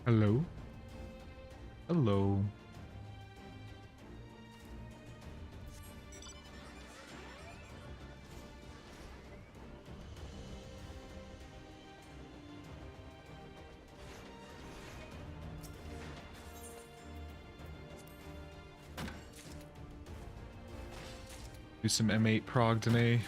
Hello. Hello. Do some M8 prog today.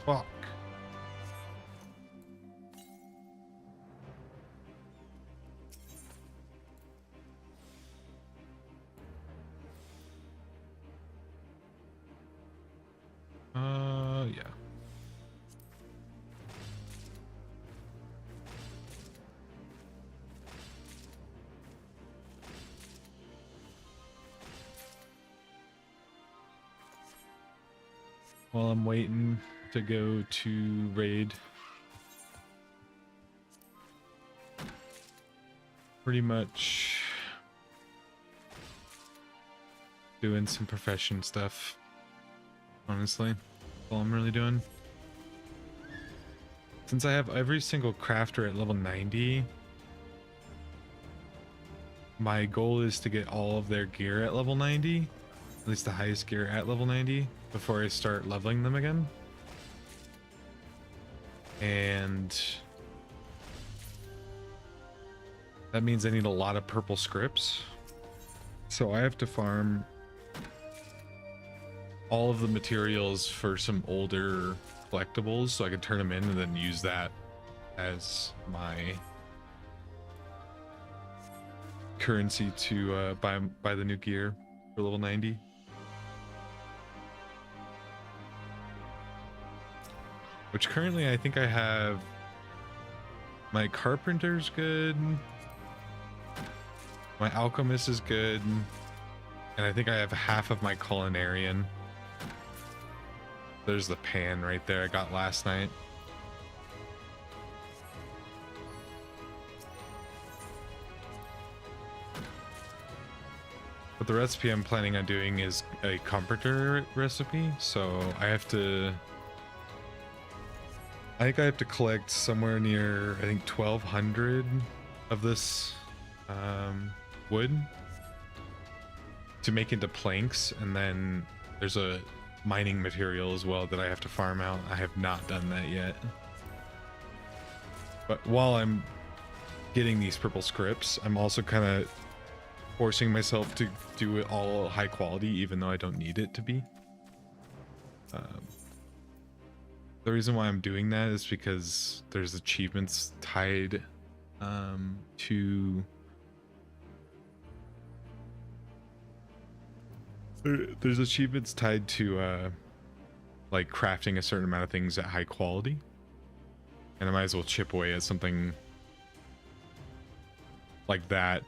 Fuck. Yeah. While I'm waiting to go to raid, pretty much doing some profession stuff. Honestly, that's all I'm really doing. Since I have every single crafter at level 90, my goal is to get all of their gear at level 90, at least the highest gear at level 90, before I start leveling them again. And that means I need a lot of purple scripts. So I have to farm all of the materials for some older collectibles so I can turn them in and then use that as my currency to buy the new gear for level 90. Which currently I think I have my carpenter's good, my alchemist is good, and I think I have half of my culinarian. There's the pan right there I got last night. But the recipe I'm planning on doing is a comforter recipe, so I think I have to collect somewhere near, I think 1200 of this wood to make into planks, and then there's a mining material as well that I have to farm out. I have not done that yet. But while I'm getting these purple scripts, I'm also kind of forcing myself to do it all high quality, even though I don't need it to be. The reason why I'm doing that is because there's achievements tied to... There's achievements tied to like crafting a certain amount of things at high quality, and I might as well chip away at something like that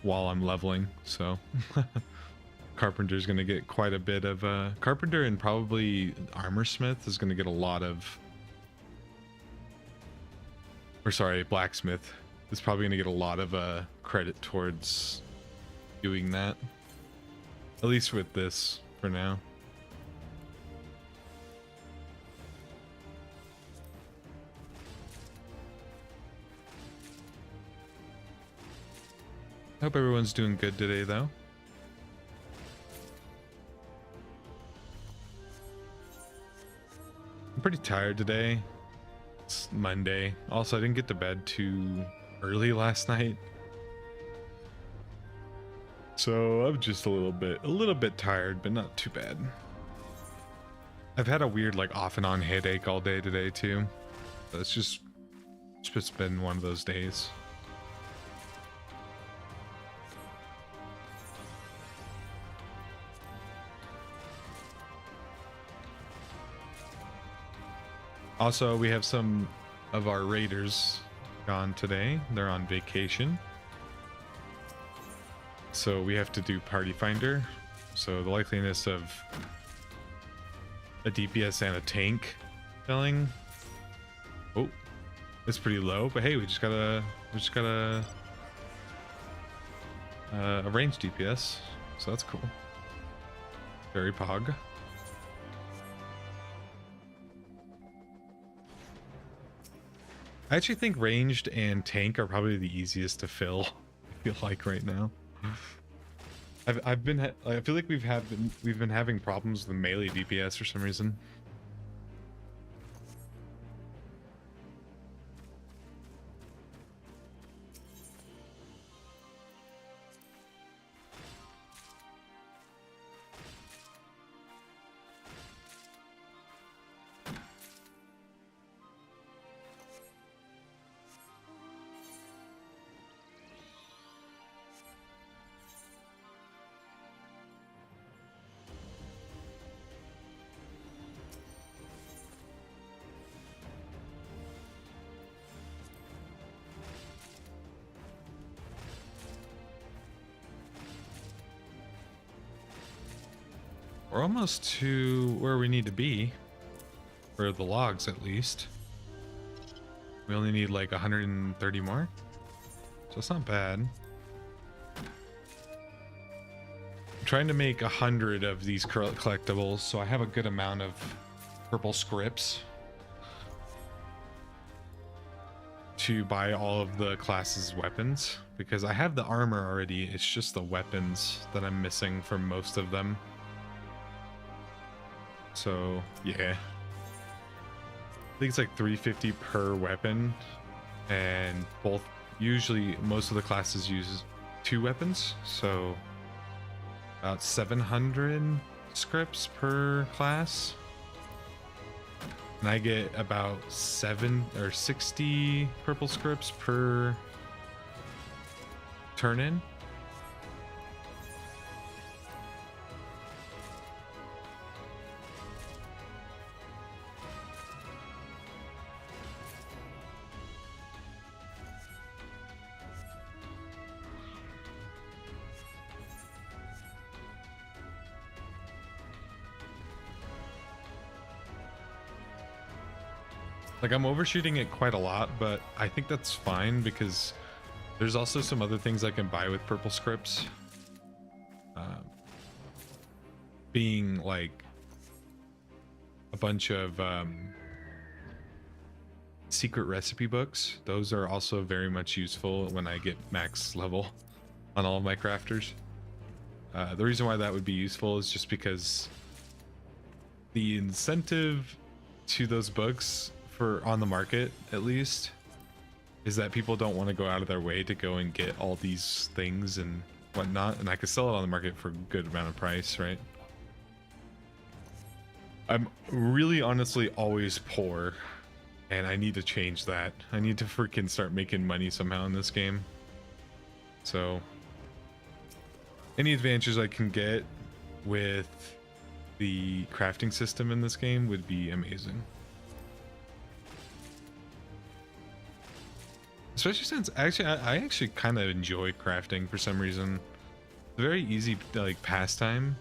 while I'm leveling. So Carpenter's gonna get quite a bit of Carpenter, and probably Armor Smith is gonna get a lot of, or sorry, Blacksmith is probably gonna get a lot of credit towards doing that. At least with this, for now. I hope everyone's doing good today, though. pretty tired today. It's Monday. Also, I didn't get to bed too early last night. So I'm just a little bit tired, but not too bad. I've had a weird like off and on headache all day today too. So it's just been one of those days. Also, we have some of our raiders gone today. They're on vacation. So we have to do party finder. So the likeliness of a DPS and a tank filling. Oh, it's pretty low, but hey, we just got a ranged DPS, so that's cool. Very pog. I actually think ranged and tank are probably the easiest to fill. I feel like right now. I feel like we've been having problems with the melee DPS for some reason. We're almost to where we need to be, for the logs at least. We only need like 130 more, so it's not bad. I'm trying to make 100 of these collectibles, so I have a good amount of purple scripts to buy all of the classes' weapons, because I have the armor already. It's just the weapons that I'm missing from most of them. So yeah, I think it's like 350 per weapon, and usually most of the classes use 2 weapons, so about 700 scripts per class, and I get about 60 purple scripts per turn in. Like, I'm overshooting it quite a lot, but I think that's fine because there's also some other things I can buy with purple scripts. Being like a bunch of secret recipe books. Those are also very much useful when I get max level on all of my crafters. The reason why that would be useful is just because the incentive to those books, for on the market at least, is that people don't want to go out of their way to go and get all these things and whatnot, and I could sell it on the market for a good amount of price, right? I'm really honestly always poor, and I need to change that. I need to freaking start making money somehow in this game. So any advantages I can get with the crafting system in this game would be amazing. Especially since I actually kind of enjoy crafting for some reason. It's a very easy like pastime.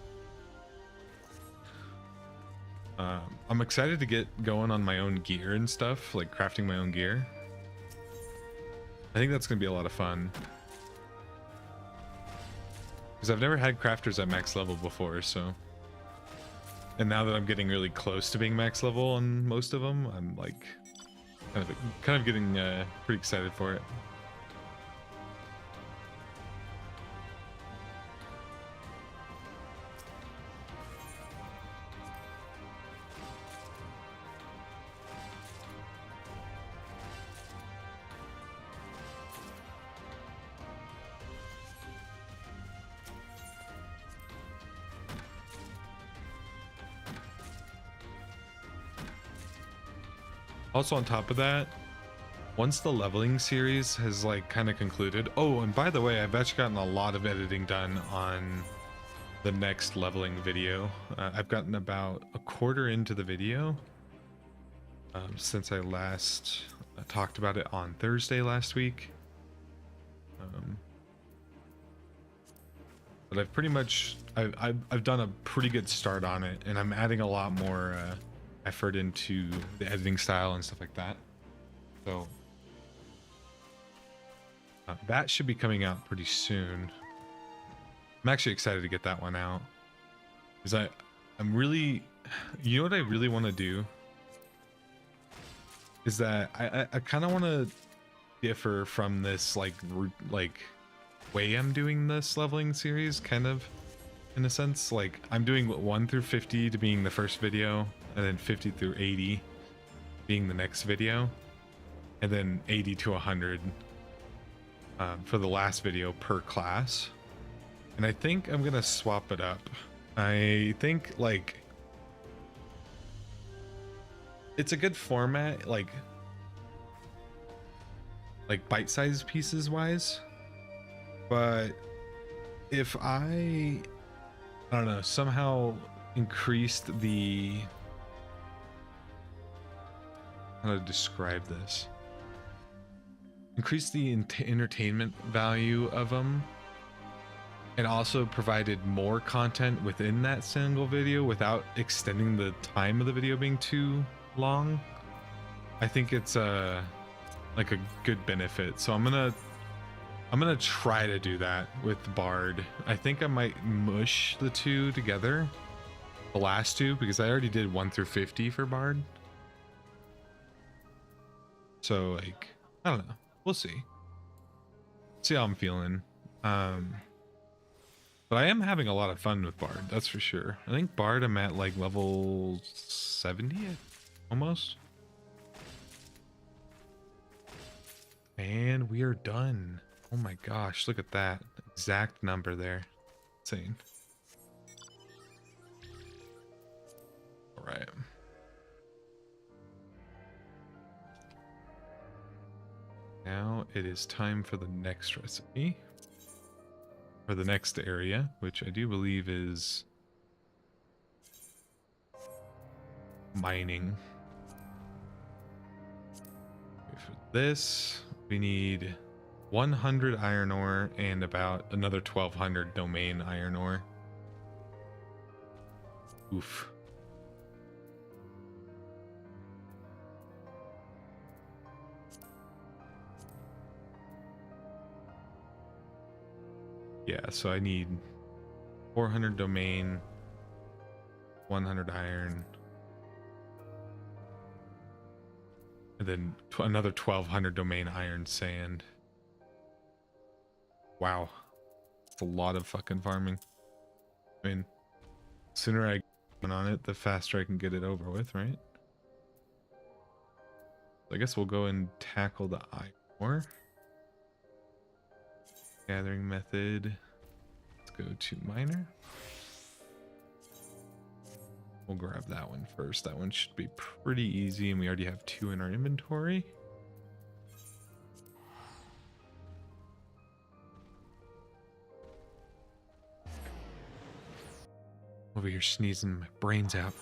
I'm excited to get going on my own gear and stuff, like crafting my own gear. I think that's gonna be a lot of fun. Because I've never had crafters at max level before, so. And now that I'm getting really close to being max level on most of them, I'm like kind of getting pretty excited for it. Also on top of that, once the leveling series has like kind of concluded, oh, and by the way, I've actually gotten a lot of editing done on the next leveling video. I've gotten about a quarter into the video since I last talked about it on Thursday last week. But I've pretty much I've done a pretty good start on it, and I'm adding a lot more effort into the editing style and stuff like that. So that should be coming out pretty soon. I'm actually excited to get that one out because I'm really, you know what I really want to do is that I kind of want to differ from this like way I'm doing this leveling series, kind of, in a sense. Like I'm doing 1 through 50 to being the first video, and then 50 through 80 being the next video, and then 80 to 100 for the last video per class. And I think I'm gonna swap it up. I think like it's a good format, like bite-sized pieces wise. But if I don't know, somehow increased the, how to describe this, increase the entertainment value of them, and also provided more content within that single video without extending the time of the video being too long, I think it's like a good benefit. So I'm gonna try to do that with Bard. I think I might mush the two together, the last two, because I already did 1 through 50 for Bard. So like, I don't know, we'll see how I'm feeling. But I am having a lot of fun with Bard, that's for sure. I think Bard I'm at like level 70 almost. And we are done. Oh my gosh, look at that exact number there. Insane. All right. Now it is time for the next recipe. Or the next area, which I do believe is mining. For this, we need 100 iron ore and about another 1200 domain iron ore. Oof. Yeah, so I need 400 domain, 100 iron, and then another 1200 domain iron sand. Wow, that's a lot of fucking farming. I mean, the sooner I get on it, the faster I can get it over with, right? I guess we'll go and tackle the iron ore. Gathering method. Let's go to miner. We'll grab that one first. That one should be pretty easy, and we already have 2 in our inventory. Over here sneezing my brains out.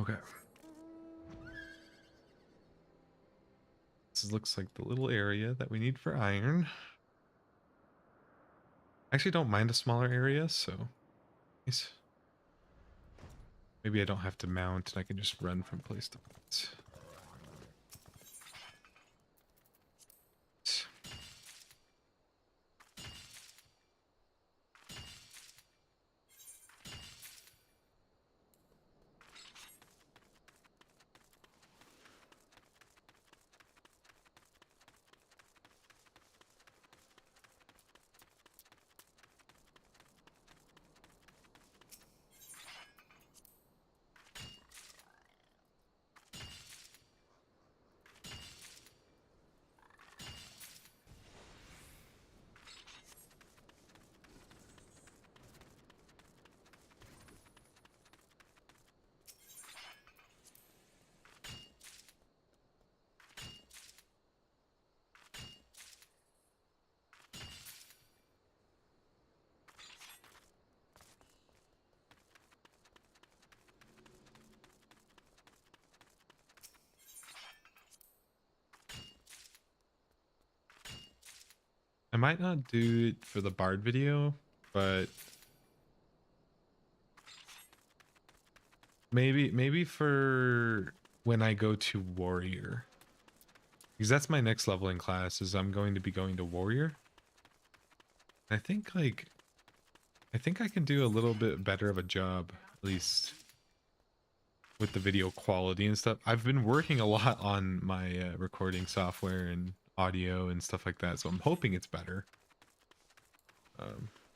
Okay. This looks like the little area that we need for iron. I actually don't mind a smaller area, so nice. Maybe I don't have to mount and I can just run from place to place. I might not do it for the Bard video, but maybe for when I go to Warrior. Because that's my next leveling class, is I'm going to be going to Warrior. I think I think I can do a little bit better of a job, at least with the video quality and stuff. I've been working a lot on my recording software and audio and stuff like that, so I'm hoping it's better.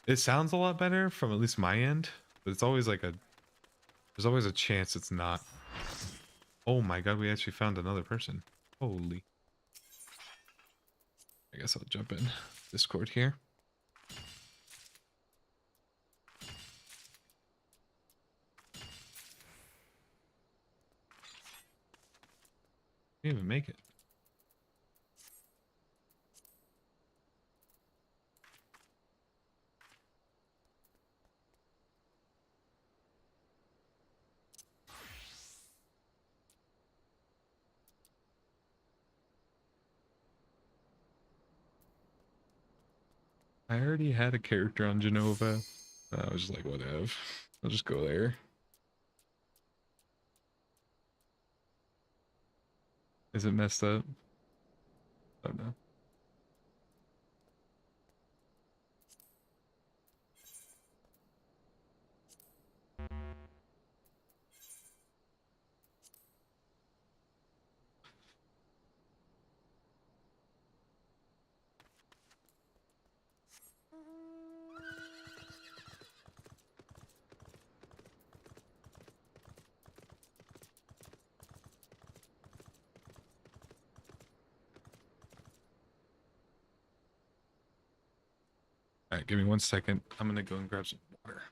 It sounds a lot better from at least my end, but it's always like there's always a chance it's not. Oh my god, we actually found another person. Holy. I guess I'll jump in Discord here. Didn't even make it. I already had a character on Genova. I was just like, whatever. I'll just go there. Is it messed up? Oh no. Alright, give me 1 second. I'm gonna go and grab some water.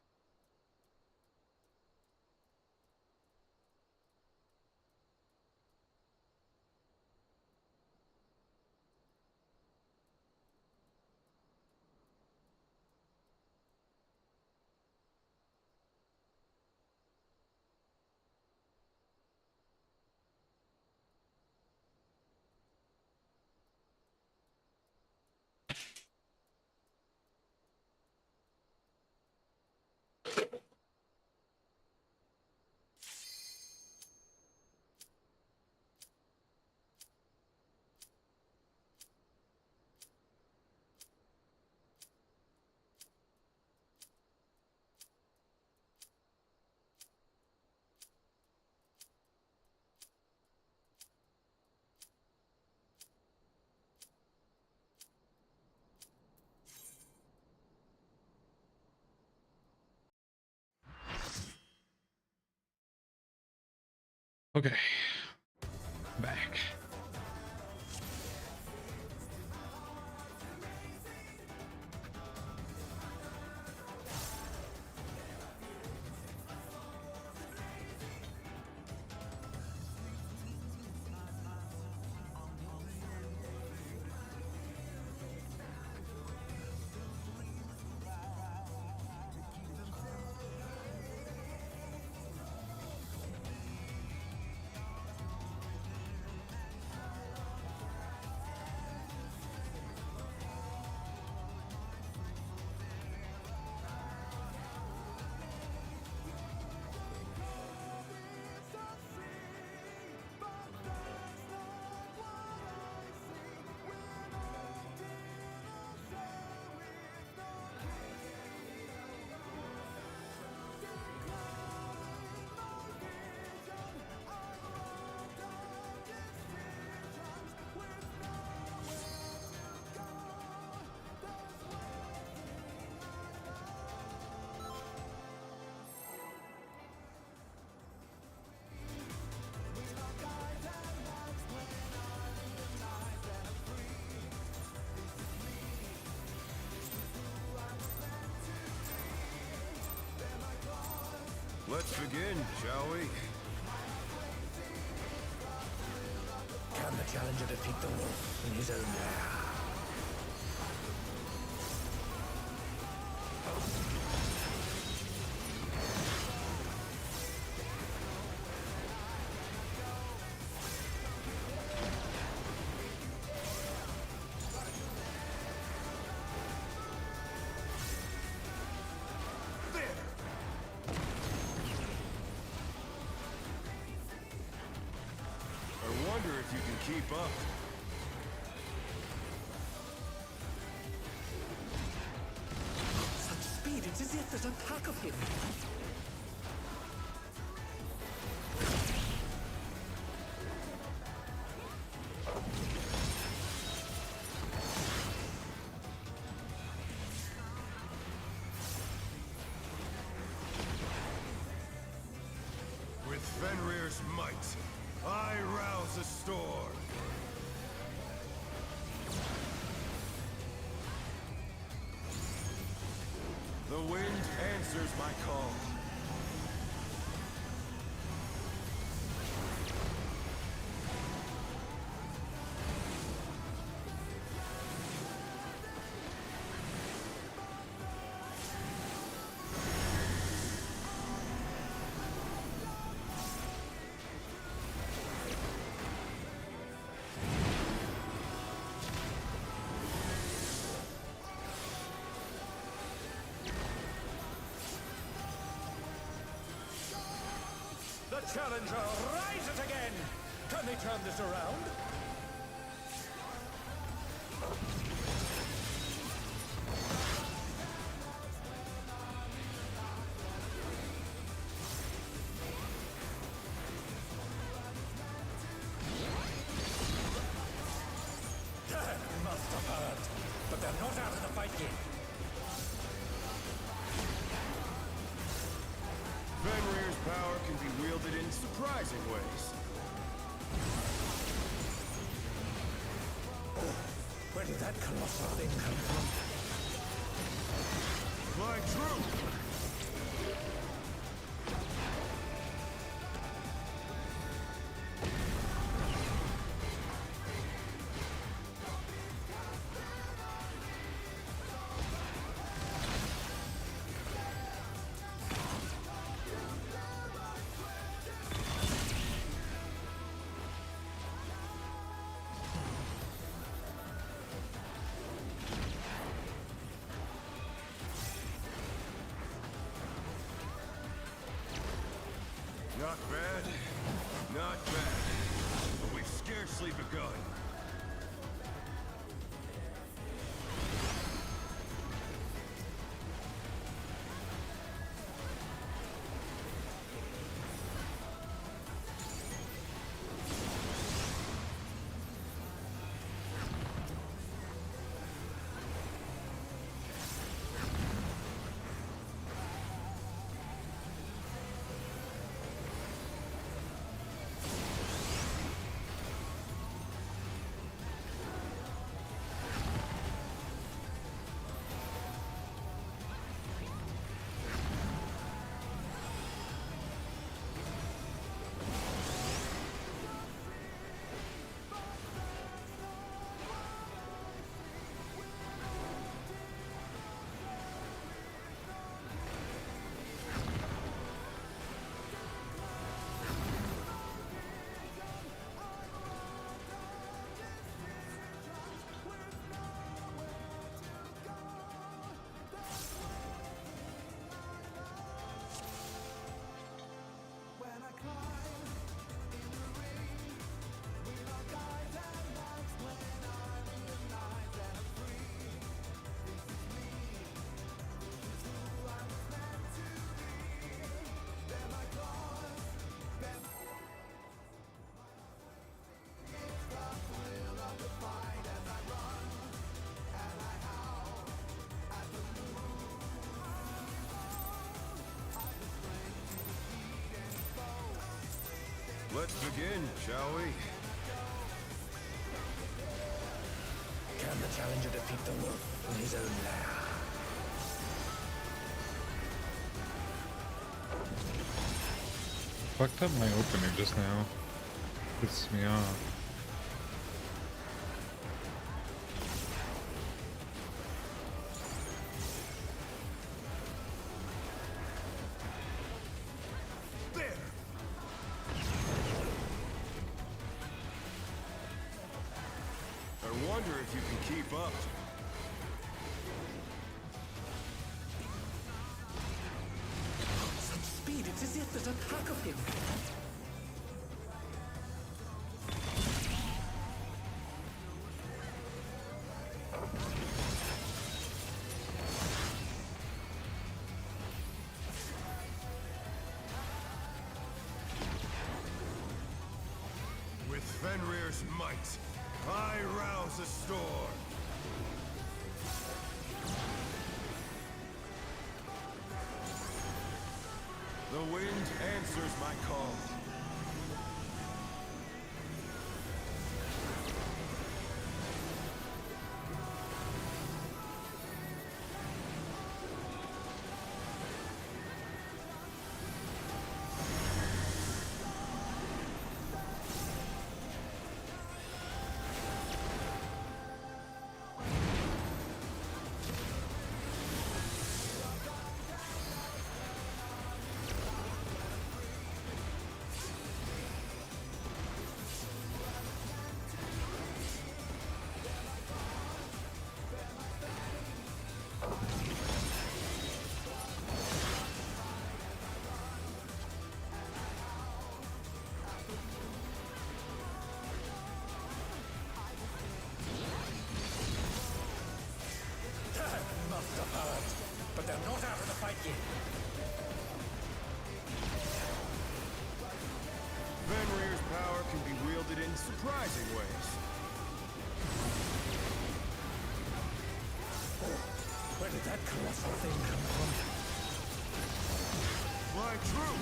Okay. Back. Let's begin, shall we? Can the challenger defeat the wolf in his own lair? if you can keep up. Such speed, it's as if there's a pack of him. With Fenrir's might, I rouse a storm. The wind answers my call. The challenger rises again! Can they turn this around? That must have hurt. But they're not out of the fight yet. Fenrir's power can be wielded in surprising ways. Where did that colossal thing come from? My truth! Not bad, not bad. But we've scarcely begun. Let's begin, shall we? Can the challenger defeat the wolf in his own lair? Fucked up my opener just now. Pisses me off. There! I wonder if you can keep up. Such speed, it's as if there's a pack of him. Fenrir's might. I rouse the storm. The wind answers my call. Must have heard, but they're not out of the fight yet. Fenrir's power can be wielded in surprising ways. Where did that colossal thing come from? My true!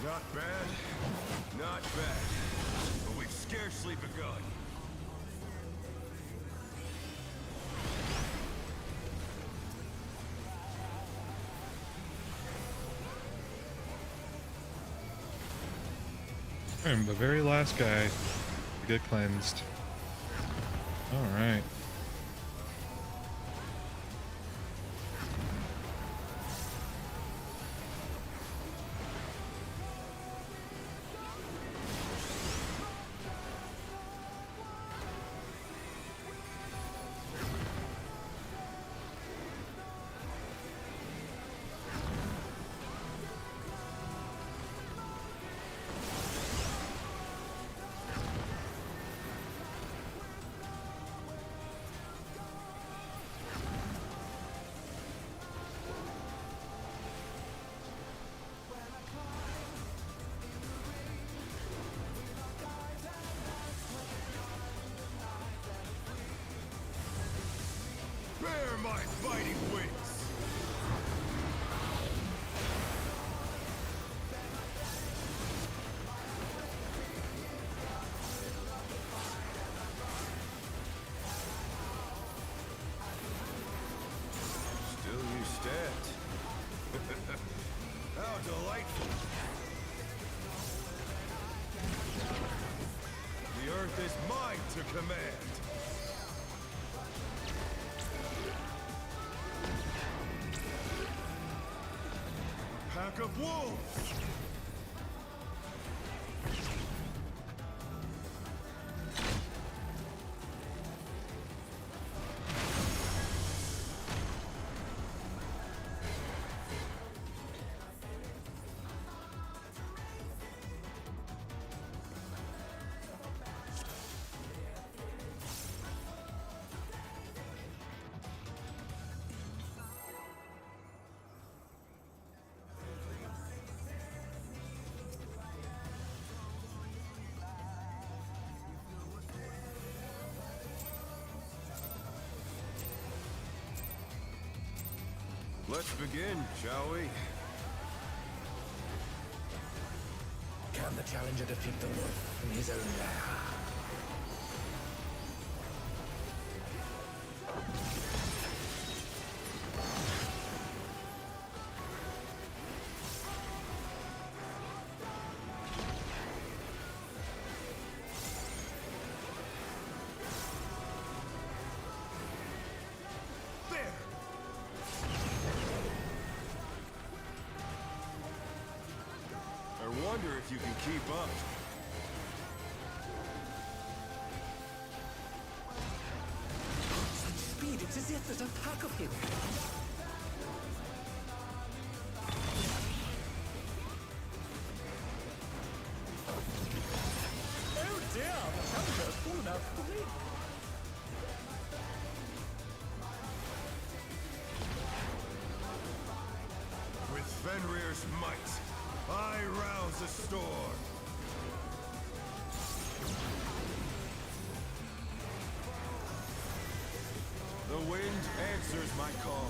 Not bad, not bad, but we've scarcely begun. I'm the very last guy to get cleansed. All right. Bear my fighting wings! Still you stand. How delightful! The earth is mine to command! Pack of wolves! Let's begin, shall we? Can the challenger defeat the wolf in his own lair? I wonder if you can keep up. Such speed, it's as if there's a pack of him. Oh dear, the challenger has fallen out of the ring. With Fenrir's might, I rouse the storm. The wind answers my call.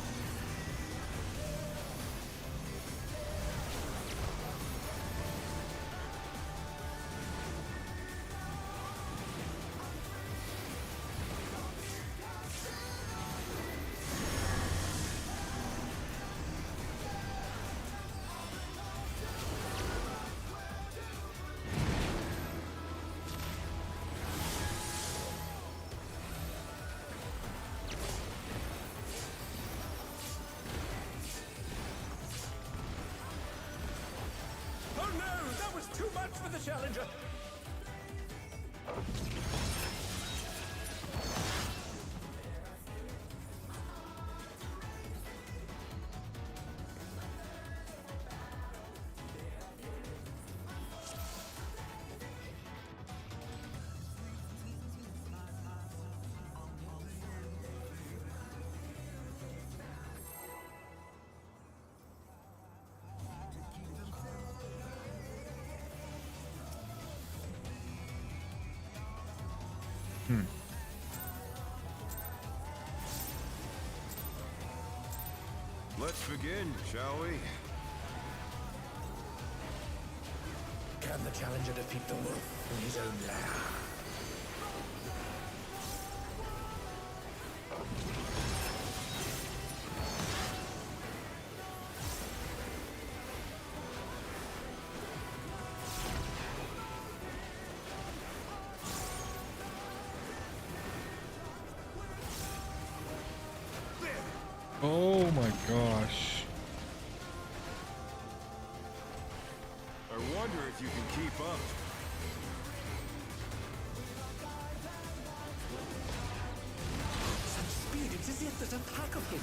Oh no, that was too much for the challenger. Let's begin, shall we? Can the challenger defeat the wolf in his own lair? Oh my gosh. I wonder if you can keep up. Such speed, it's as if there's a pack of him.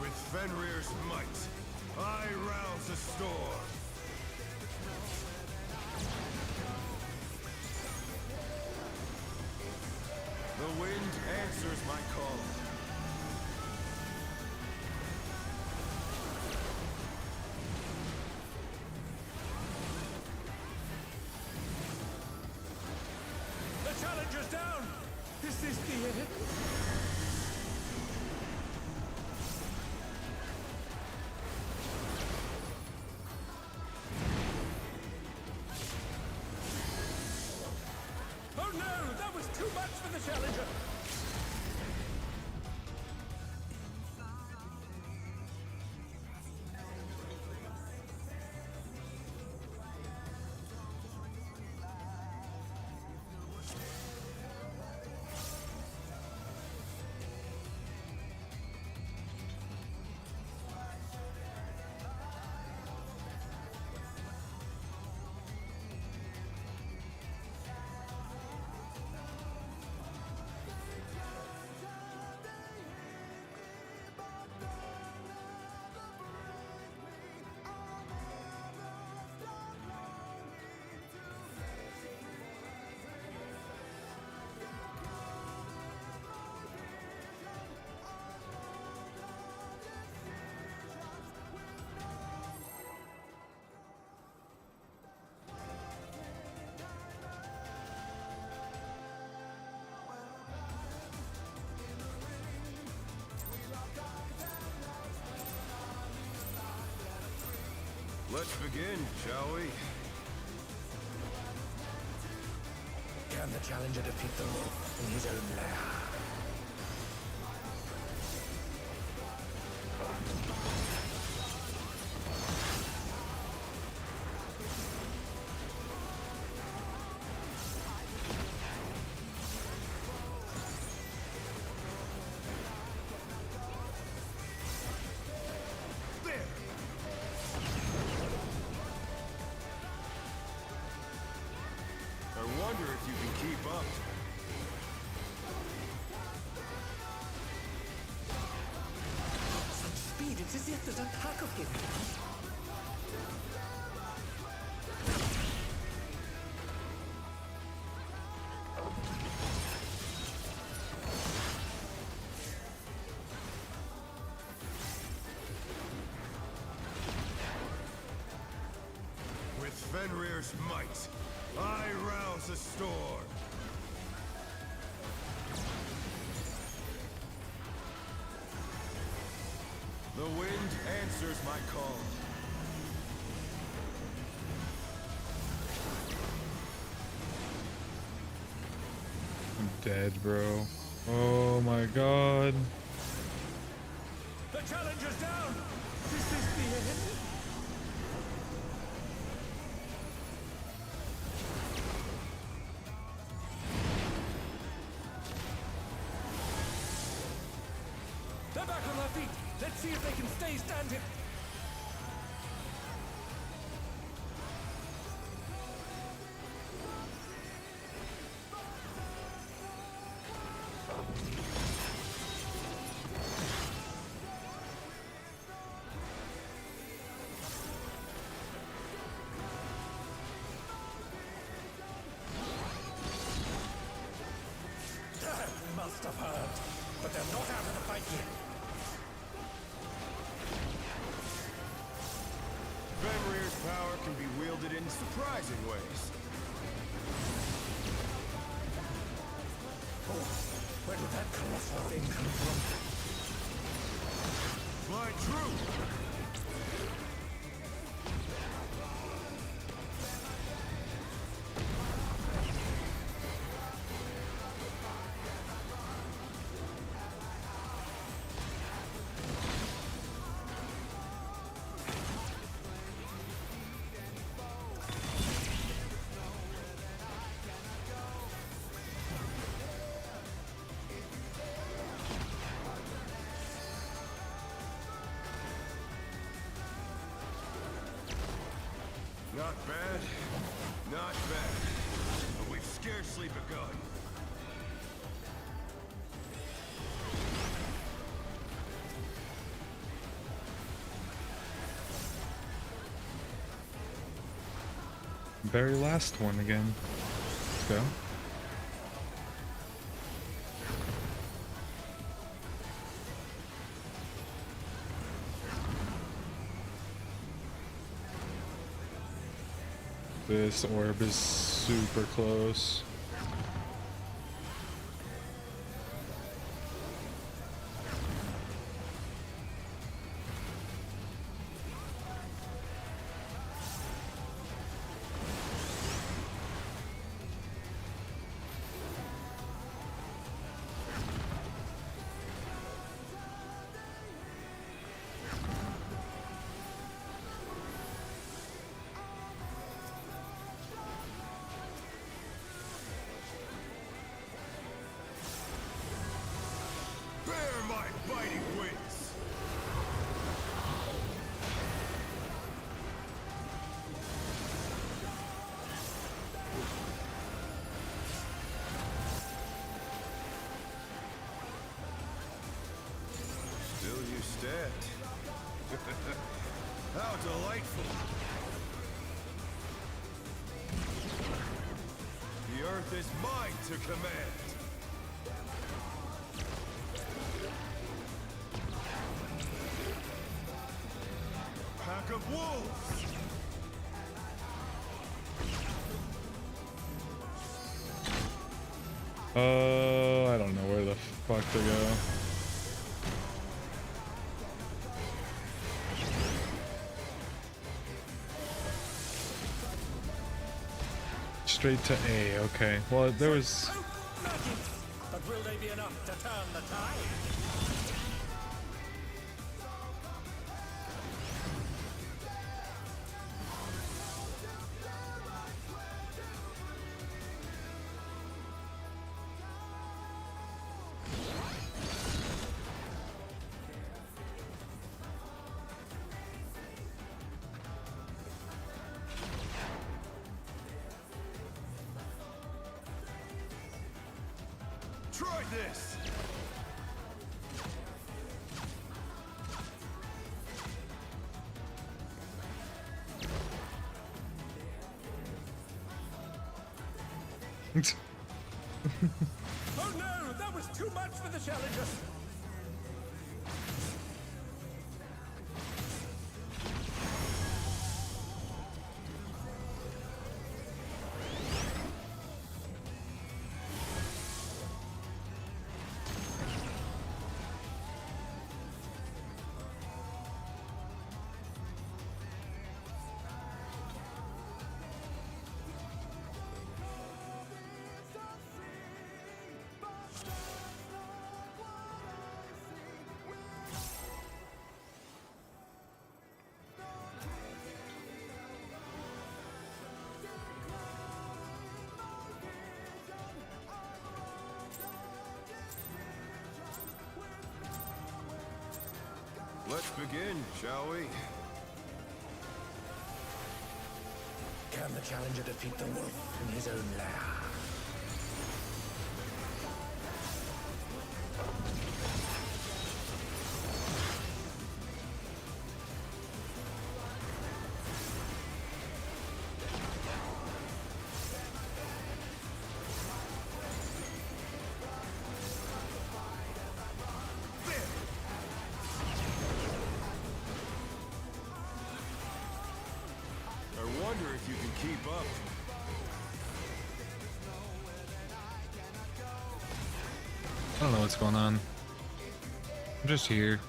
With Fenrir's might, I rouse the storm. The wind answers my call. The challenger's down! Is this the end? Oh no! That was too much for the challenger! Let's begin, shall we? Can the challenger defeat the wolf in his own lair? if you can keep up. Such speed, it's as if there's a pack of him. With Fenrir's might, I rouse a storm. The wind answers my call. I'm dead, bro. Oh my god. The challenger's down! Is this the end? They're back on their feet! Let's see if they can stay standing! Must have heard, but they're not out of the fight yet. Fenrir's power can be wielded in surprising ways. Oh, where did that colossal thing come from? Fly true! Not bad, not bad. But we've scarcely begun. Very last one again. Let's go. This orb is super close. Bear my biting wings! Still you stand. How delightful! The earth is mine to command! Pack of wolves! I don't know where the fuck to go. Straight to A, okay. Well, there was... Oh, maggots! But will they be enough to turn the tide? Try this! Oh no, that was too much for the challengers. Let's begin, shall we? Can the challenger defeat the wolf in his own lair? I wonder if you can keep up. I don't know what's going on. I'm just here.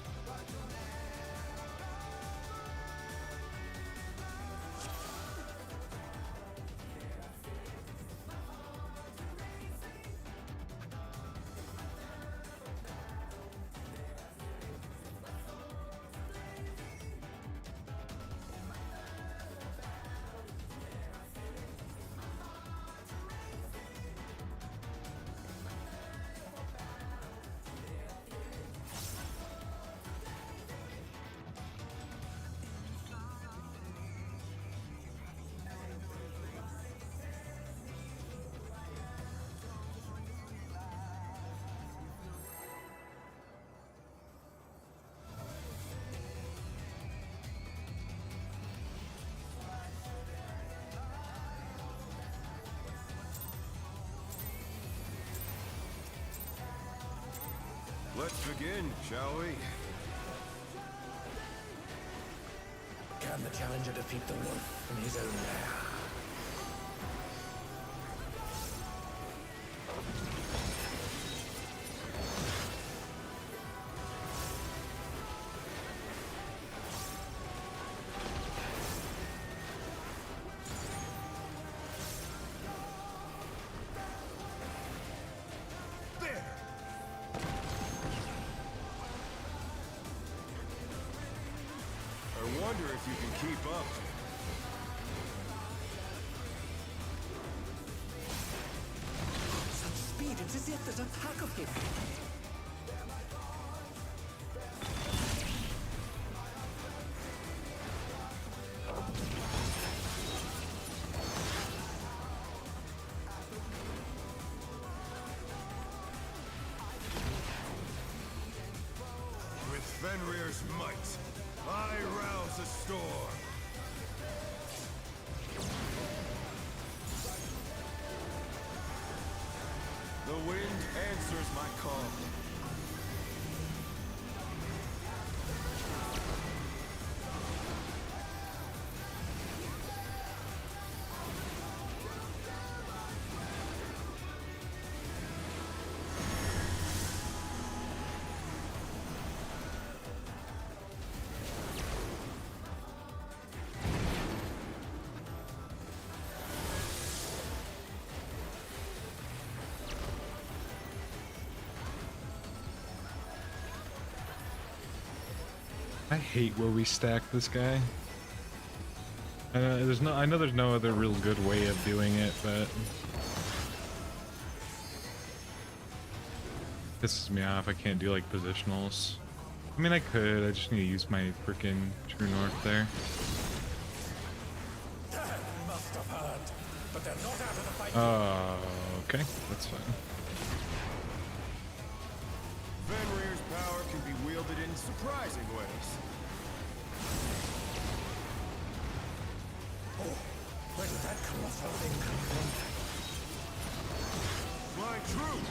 Let's begin, shall we? Can the challenger defeat the wolf in his own lair? I wonder if you can keep up. Such speed, it's as if there's a pack of him. With Fenrir's might, I rouse the storm. The wind answers my call. I hate where we stack this guy. I know there's no other real good way of doing it, but pisses me off. I can't do like positionals. I mean, I could. I just need to use my freaking True North there. They must have heard, but they're not out of the fight. Okay, that's fine. Fenrir's power can be wielded in surprising ways. Oh, where did that colossal thing come from? Fly true!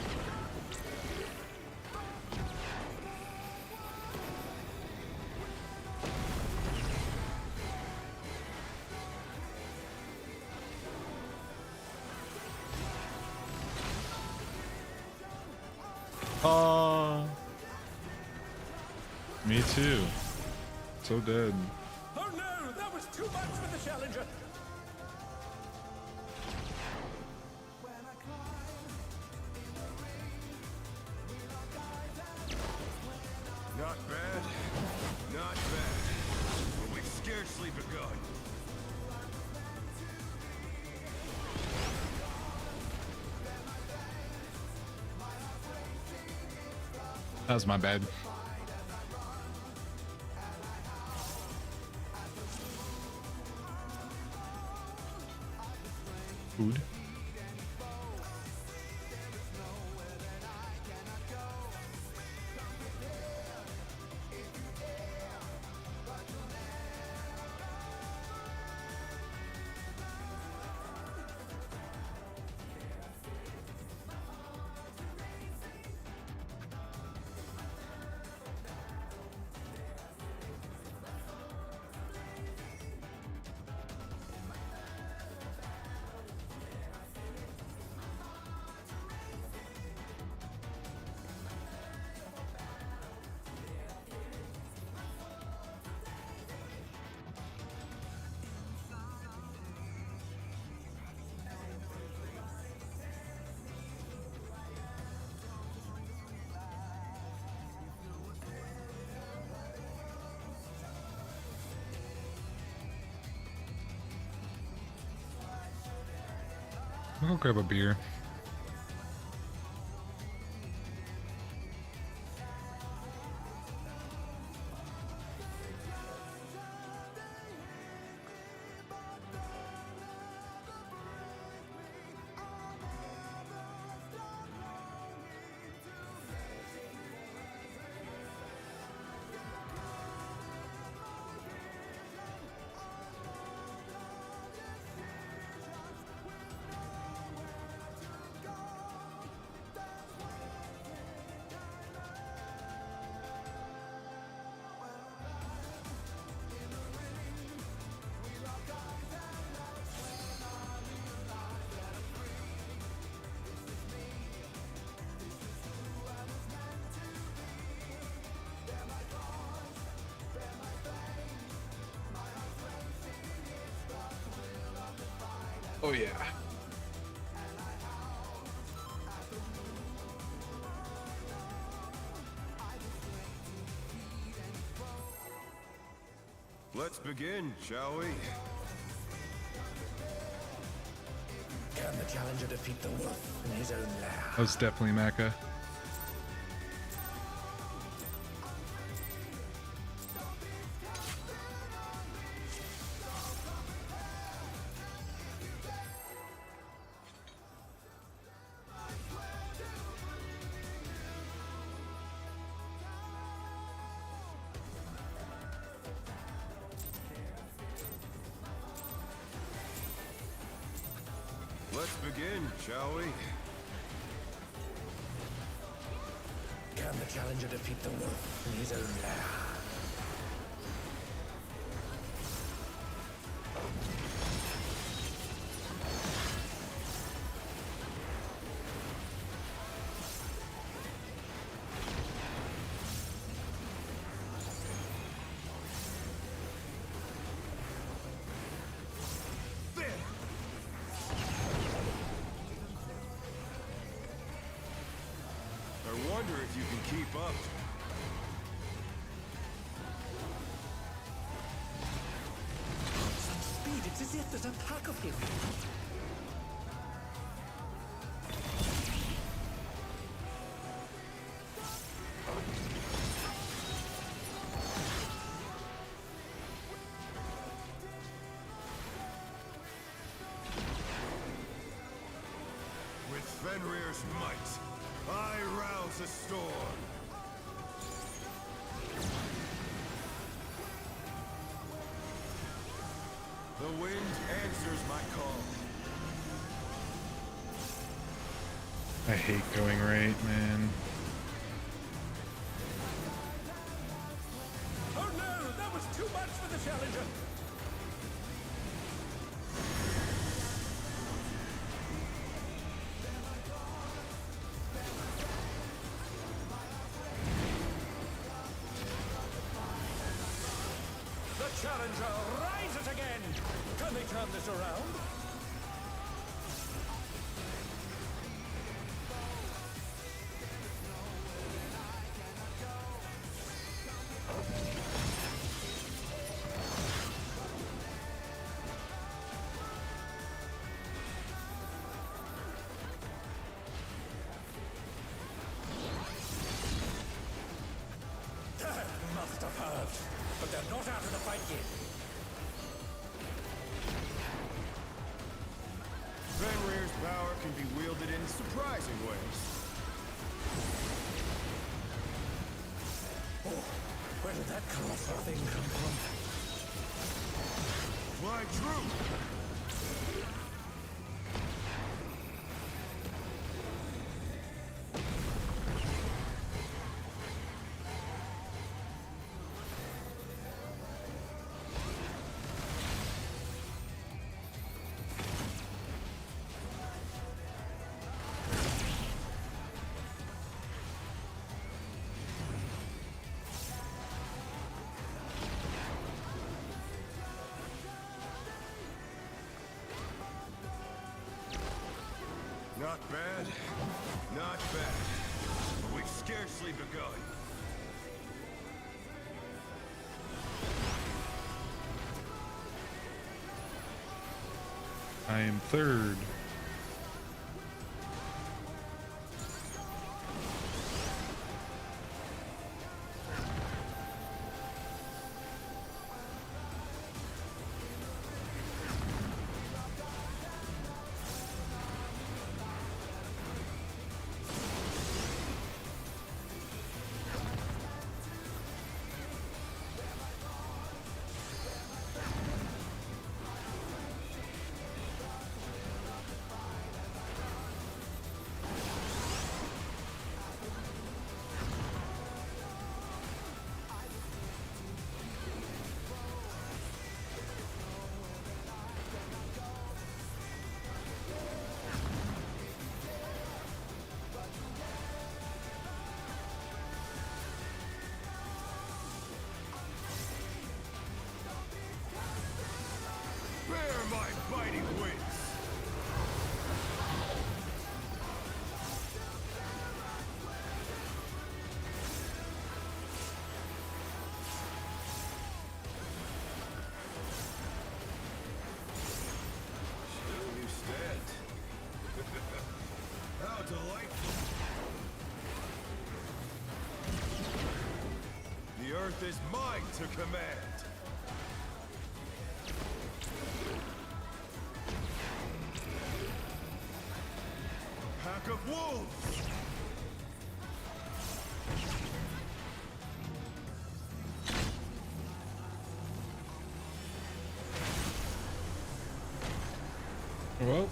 Oh, me too. So dead. Oh no, that was too much for the challenger. Not bad. Not bad. But we've scarcely begun. That was my bad. Food. I'll go grab a beer. Oh yeah. Let's begin, shall we? Can the challenger defeat the wolf in his own lair? That was definitely Mecha. Let's begin, shall we? Can the challenger defeat the wolf in his own lair? I wonder if you can keep up. Such speed, it's as if there's a pack of him. With Fenrir's might, I rouse a storm. The wind answers my call. I hate going right, man. Oh no, that was too much for the Challenger. The Challenger rises again. Can they turn this around? That must have hurt. But they're not out of the fight yet. Fenrir's power can be wielded in surprising ways. Oh, where did that colossal thing come from? Fly true! Not bad. Not bad. But we've scarcely begun. I am third. Bear my biting wings! Still you stand. How delightful! The earth is mine to command! Pack of wolves! Well,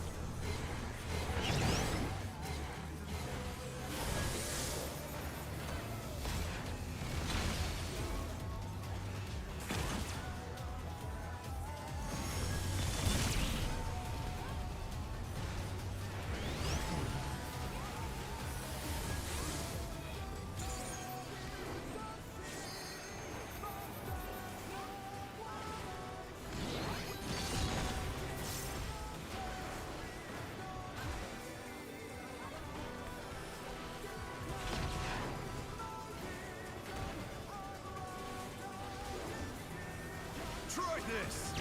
Try this!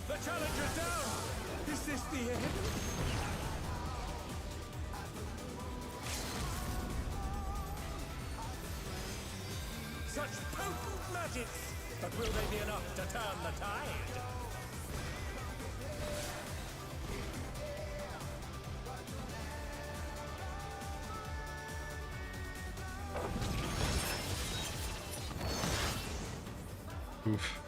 The Challenger's down! Is this the end? Such potent magics! But will they be enough to turn the tide? Oof.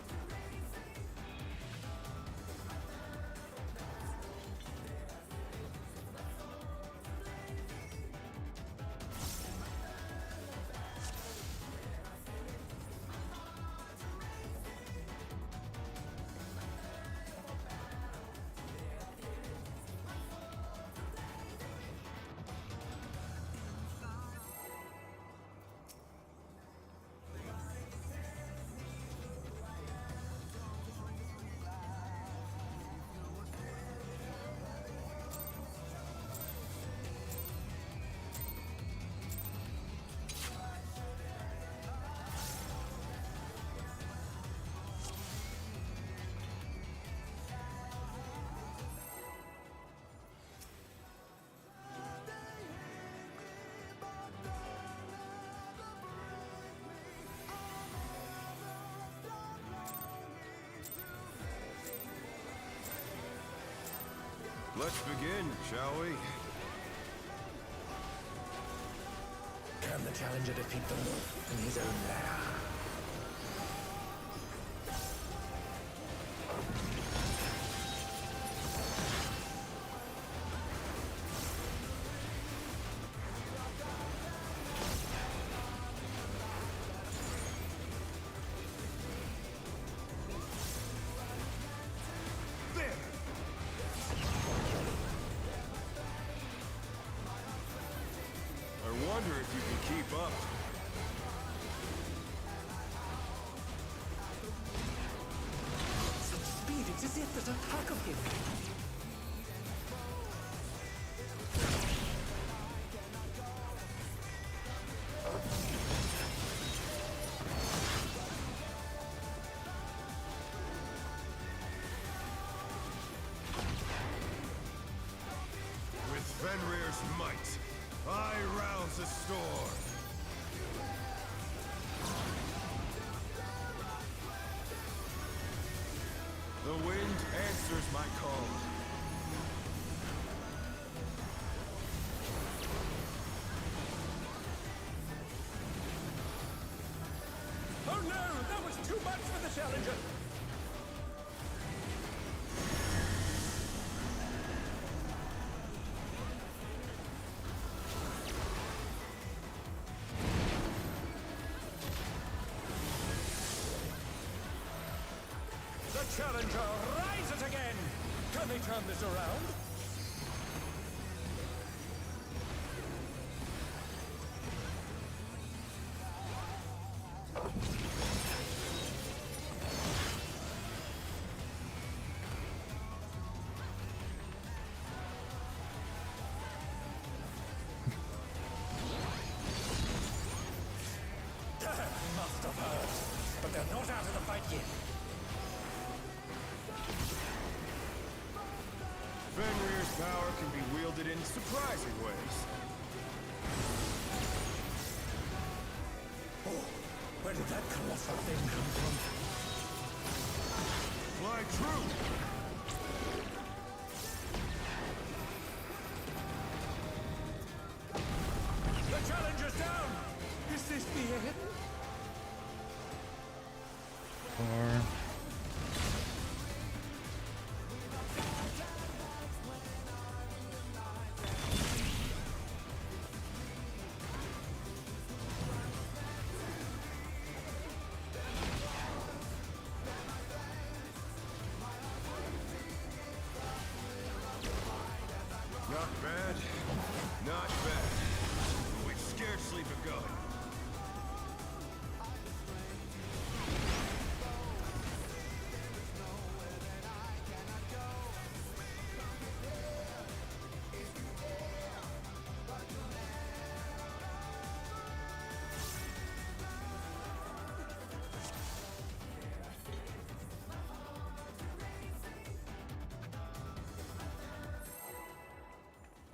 Let's begin, shall we? Can the challenger defeat the wolf in his own lair? I wonder if you can keep up. Such speed, it's as if there's a pack of him. With Fenrir's might, I rouse the storm. The wind answers my call. Oh no, that was too much for the challenger. The challenger rises again! Can they turn this around? Must have hurt, but they're not out of the fight yet. Fenrir's power can be wielded in surprising ways. Oh, where did that colossal thing come from? Fly true! The challenger's down! Is this the end? Or Not bad. Not bad. We've scarcely begun.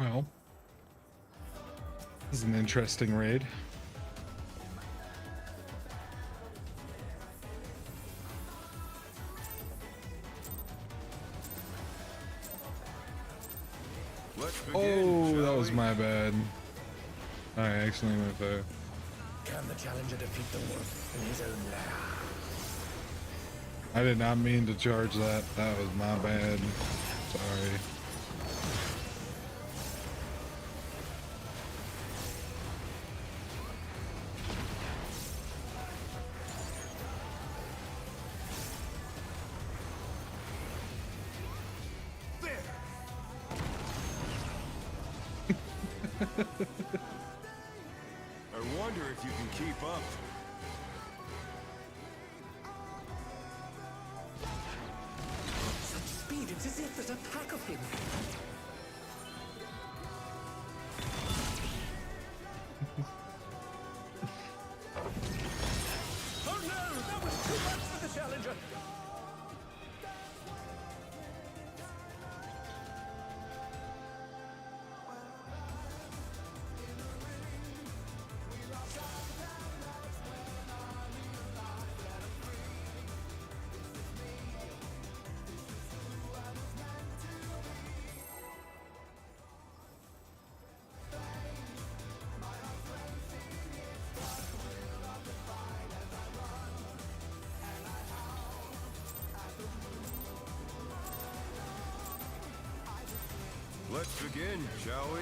well, this is an interesting raid. Let's begin, Oh, that shall was we? my bad. I accidentally went there. Can the challenger defeat the wolf in his own lair? I did not mean to charge that. That was my bad. Sorry. I wonder if you can keep up. Such speed, it's as if there's a pack of him. Oh no, that was too much for the challenger. Let's begin, shall we?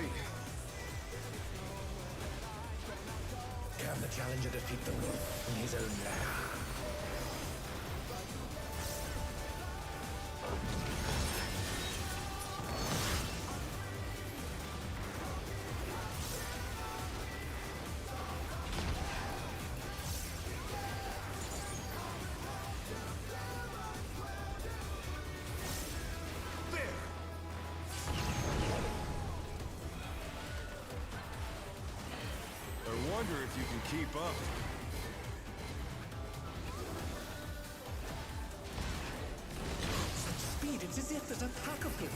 Can the challenger defeat the wolf in his own lair? I wonder if you can keep up. Such speed, it's as if there's a pack of him.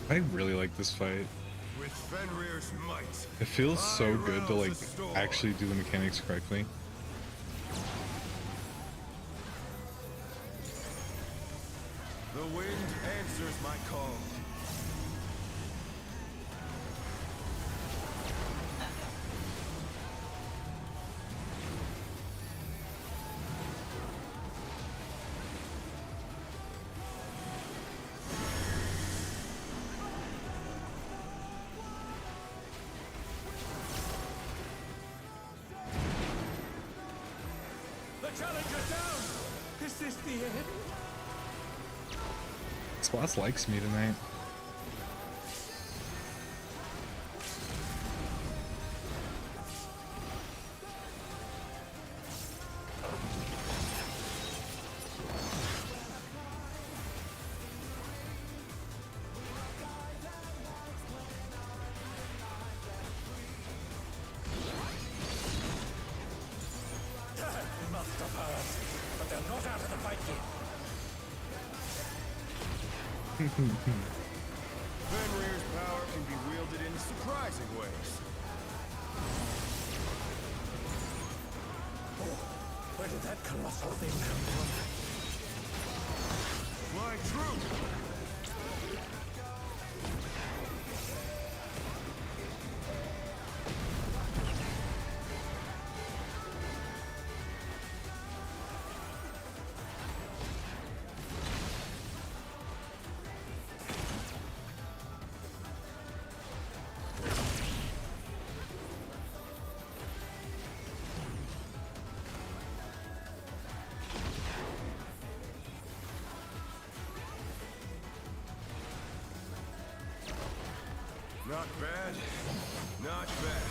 I really like this fight. With Fenrir's might. It feels so I good to rouse like the storm. actually do the mechanics correctly. The wind answers my call. The challenger's down! Is this the end? This boss likes me tonight. Must have heard, but they're not out of the fight yet. Fenrir's power can be wielded in surprising ways. Oh, where did that colossal thing come from? Fly true! Not bad. Not bad.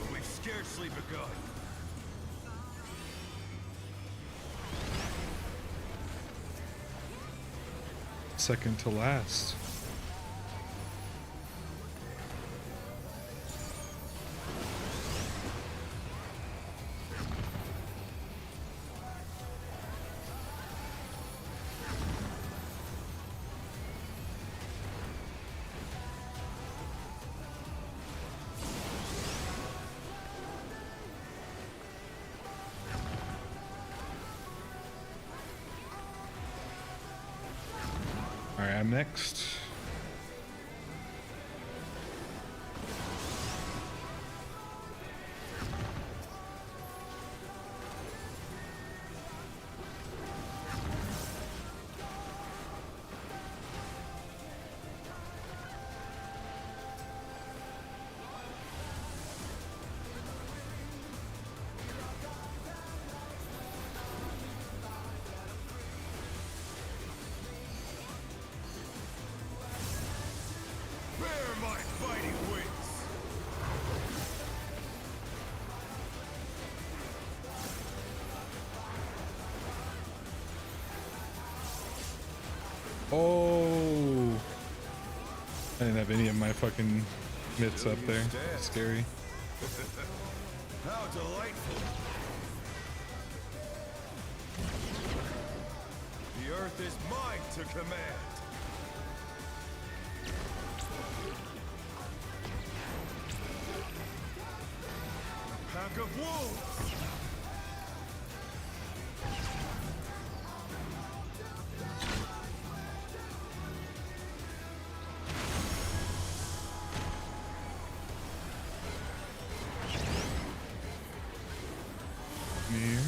But we've scarcely begun. Second to last. I'm next. Bear my fighting wings! Oh, I didn't have any of my fucking mitts up there. Stats. Scary. How delightful! The earth is mine to command! A pack of wolves! Here.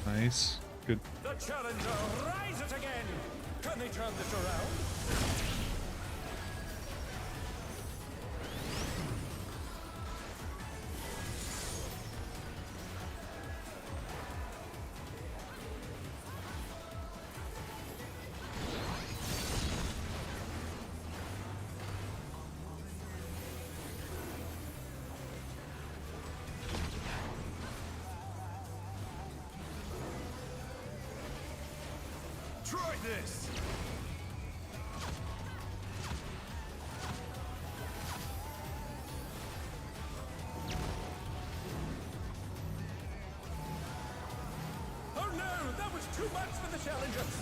Nice. Good. The challenger rises again! Can they turn this around? Try this! Oh no! That was too much for the challengers!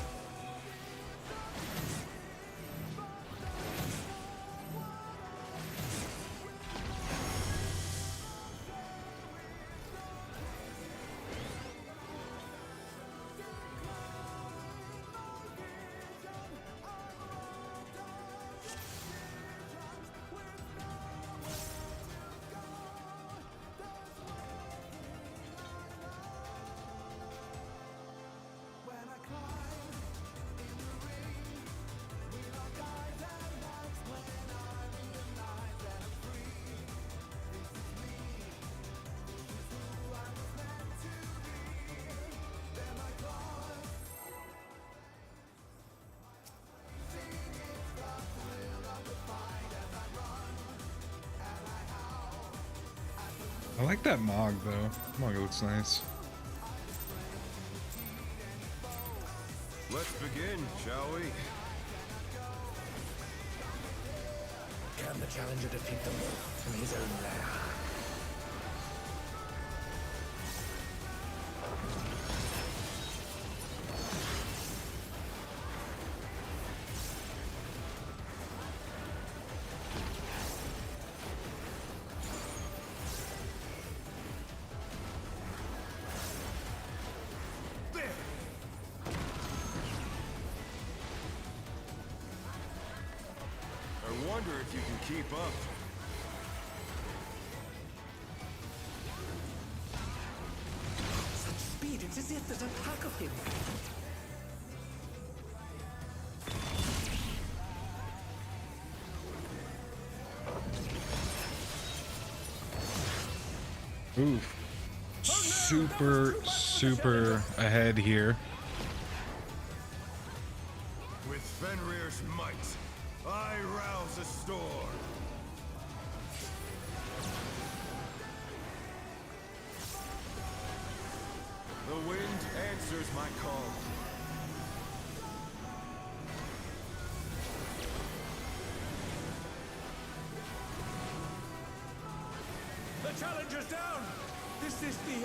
I like that Mog though. Mog looks nice. Let's begin, shall we? Can the challenger defeat the wolf in his own lair? There! I wonder if you can keep up. Such speed, it's as if there's a pack of him. Oof. Super ahead here. With Fenrir's might, I rouse a storm. The wind answers my call. The challenger's down! Is this the end?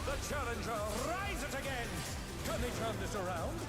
The Challenger, rise it again! Can they turn this around?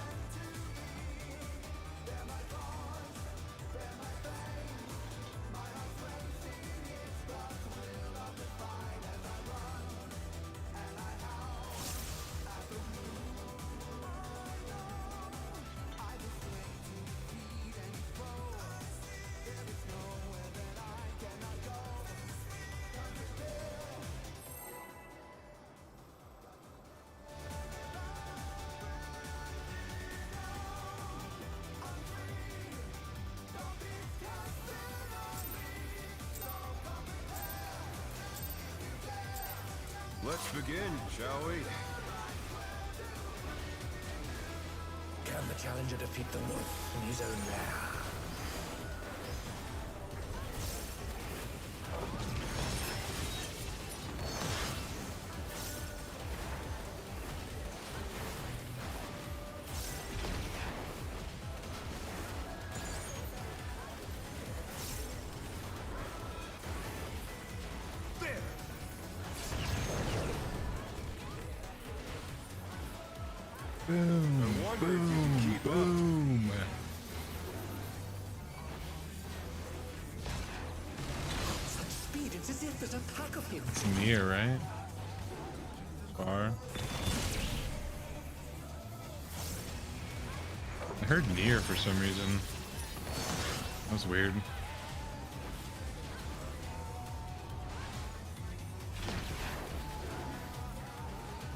Let's begin, shall we? Can the challenger defeat the wolf in his own lair? Boom, boom, boom. Such speed, it's as if there's a pack of him. It's near, right? Far. I heard near for some reason. That was weird.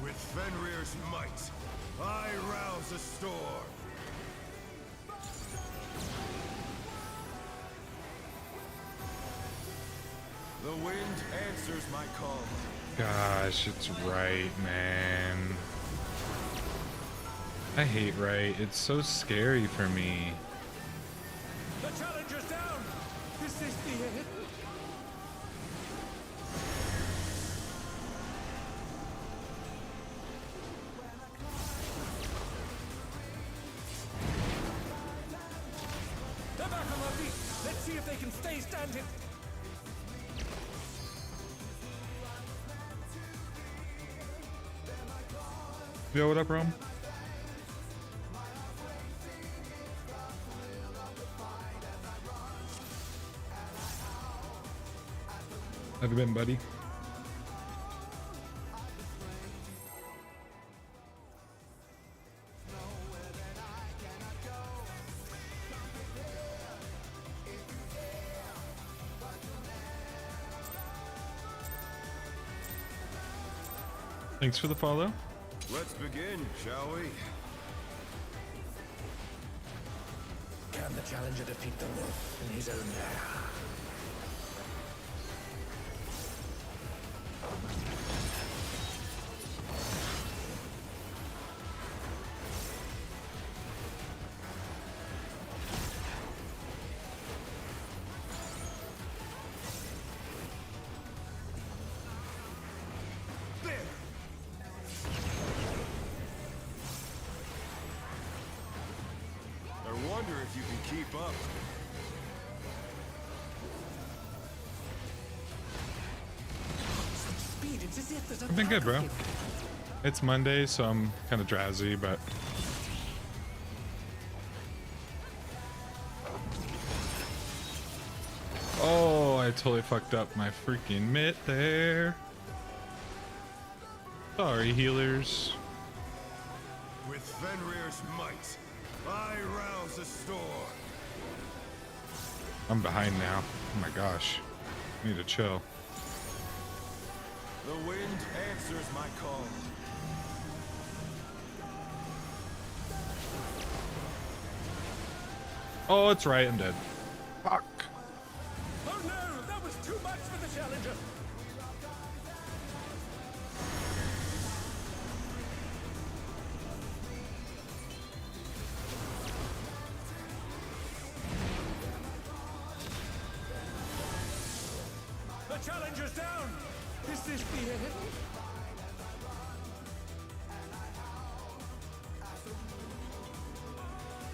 With Fenrir's might, I rouse a storm. The wind answers my call. Gosh, it's right, man. I hate right. It's so scary for me. The challenger's down! Is this the end? They're back on their feet! Let's see if they can stay standing! Yo, what up, Rome? Have you been, buddy? Thanks for the follow. Let's begin, shall we? Can the challenger defeat the wolf in his own lair? I wonder if you can keep up. Such speed, it's as if there's a I've been pack good, of bro. him. It's Monday, so I'm kind of drowsy, but oh, I totally fucked up my freaking mitt there. Sorry, healers. With Fenrir's might, I rouse a storm. I'm behind now. Oh my gosh. I need to chill. The wind answers my call. Oh, it's right. I'm dead. Fuck. Oh no, that was too much for the challenger! The challenger's down! Is this the end?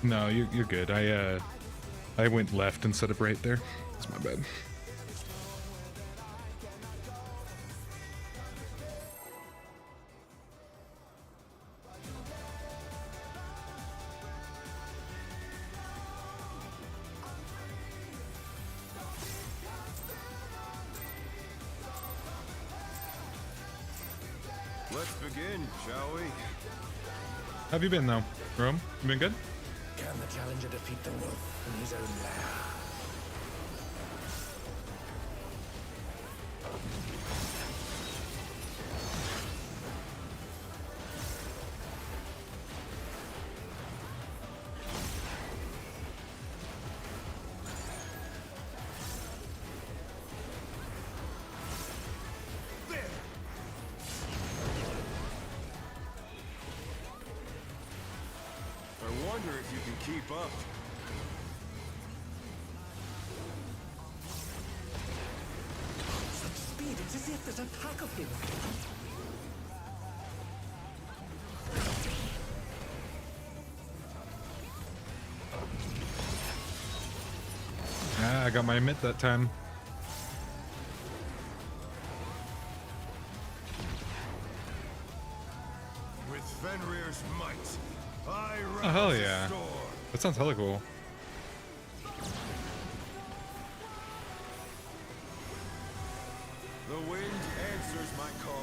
No, you're good. I went left instead of right there. That's my bad. Let's begin, shall we? How have you been though, Rome? You been good? Can the challenger defeat the wolf in his own lair? I wonder if you can keep up. Such speed, it's as if there's a pack of him. Ah, I got my mitt that time. With Fenrir's might, I Oh hell rouse the yeah. storm. That sounds hella cool. The wind answers my call.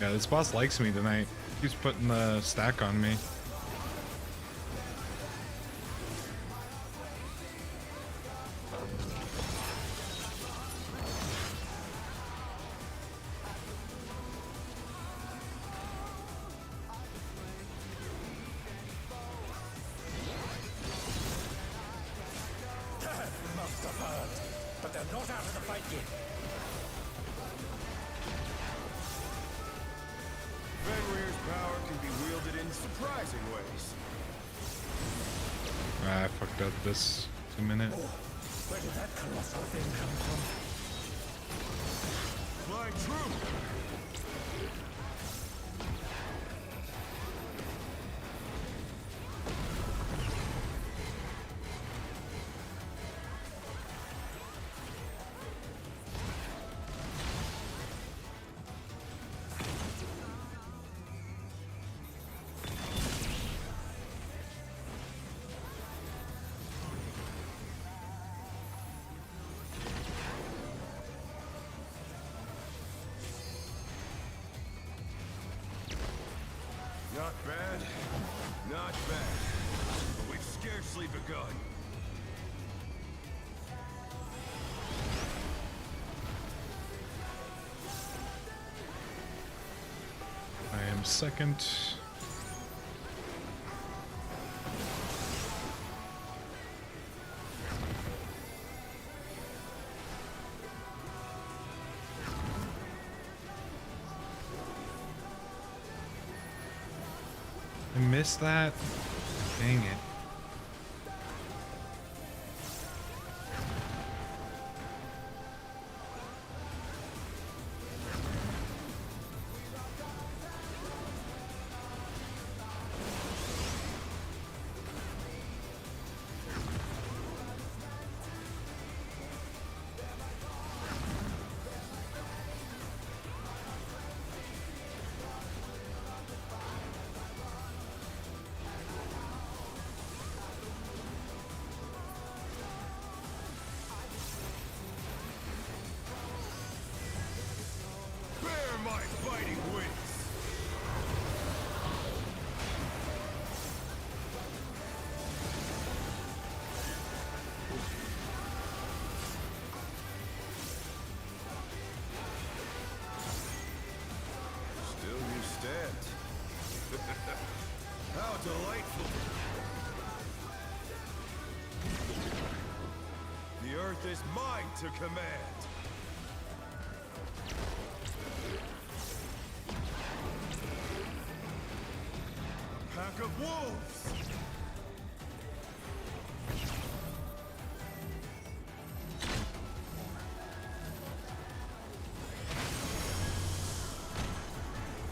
Yeah, this boss likes me tonight. He's putting the stack on me. Must have heard, but they're not out of the fight yet. Fenrir's power can be wielded in surprising ways. Ah, I fucked up this 2-minute. Where did that colossal thing come from? Fly true! Not bad, not bad. But we've scarcely begun. I am second. I missed that. Dang it. Bear my fighting wings! Still you stand. How delightful! The earth is mine to command! A pack of wolves!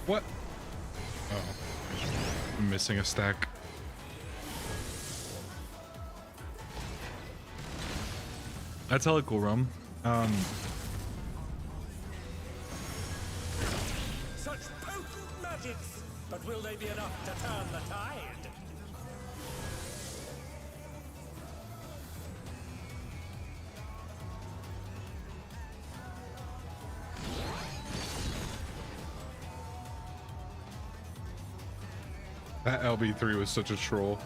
What? Oh, I'm missing a stack. That's hella cool, Rum. Such potent magics! But will they be enough to turn the tide? That LB3 was such a troll.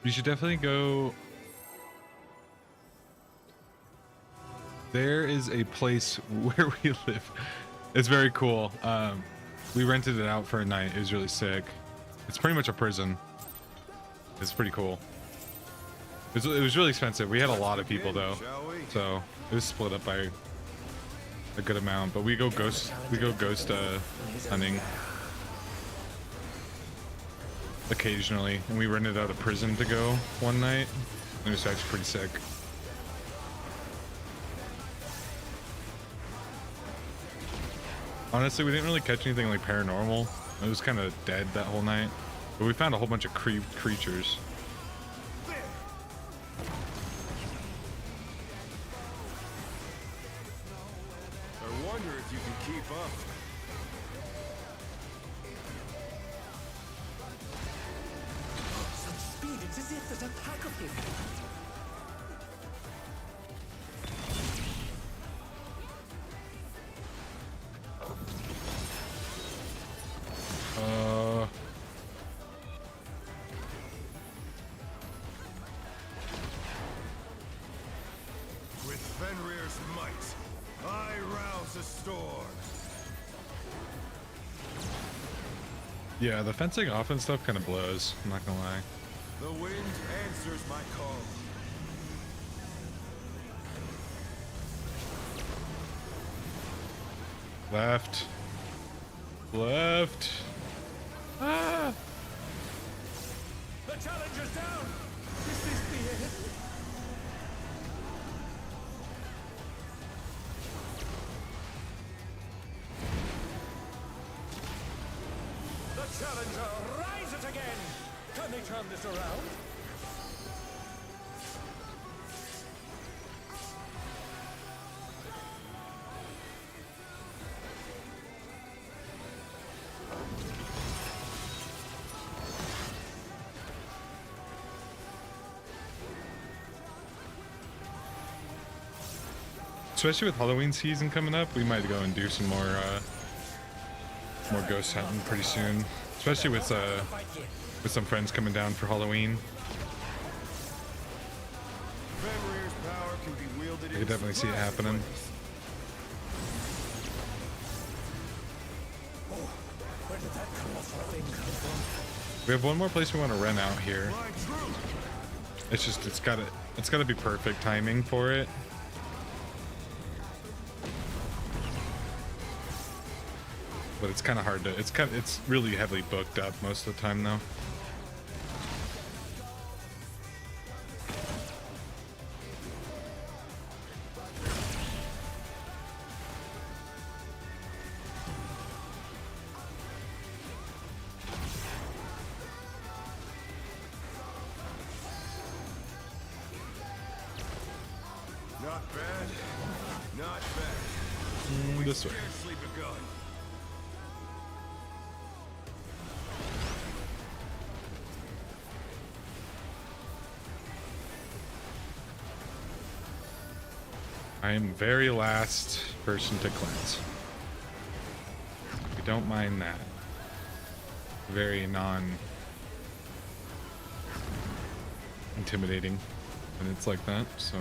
You should definitely go. There is a place where we live. It's very cool. We rented it out for a night. It was really sick. It's pretty much a prison. It's pretty cool. It was really expensive. We had a lot of people though, so it was split up by a good amount. But we go ghost hunting occasionally, and we rented out a prison to go one night. It was actually pretty sick. Honestly, we didn't really catch anything like paranormal. It was kind of dead that whole night, but we found a whole bunch of creatures. I wonder if you can keep up. Such speed, it's as if there's a pack of him. With Fenrir's might, I rouse a storm. Yeah, the fencing off and stuff kind of blows. I'm not gonna lie. The wind answers my call. Left. Left. Ah! The challenger's down! Is this the end? The challenger rises again! Can they turn this around? Especially with Halloween season coming up, we might go and do some more ghost hunting pretty soon. Especially with some friends coming down for Halloween. Fenrir's power can be wielded I could definitely see it happening. Where did that colourful thing come from? We have one more place we want to rent out here. My truth. It's just it's gotta be perfect timing for it. But it's kind of hard to. It's really heavily booked up most of the time though. Not bad. Not bad. This way. Scarcely begun. I am very last person to cleanse. We don't mind that. Very intimidating when it's like that, so.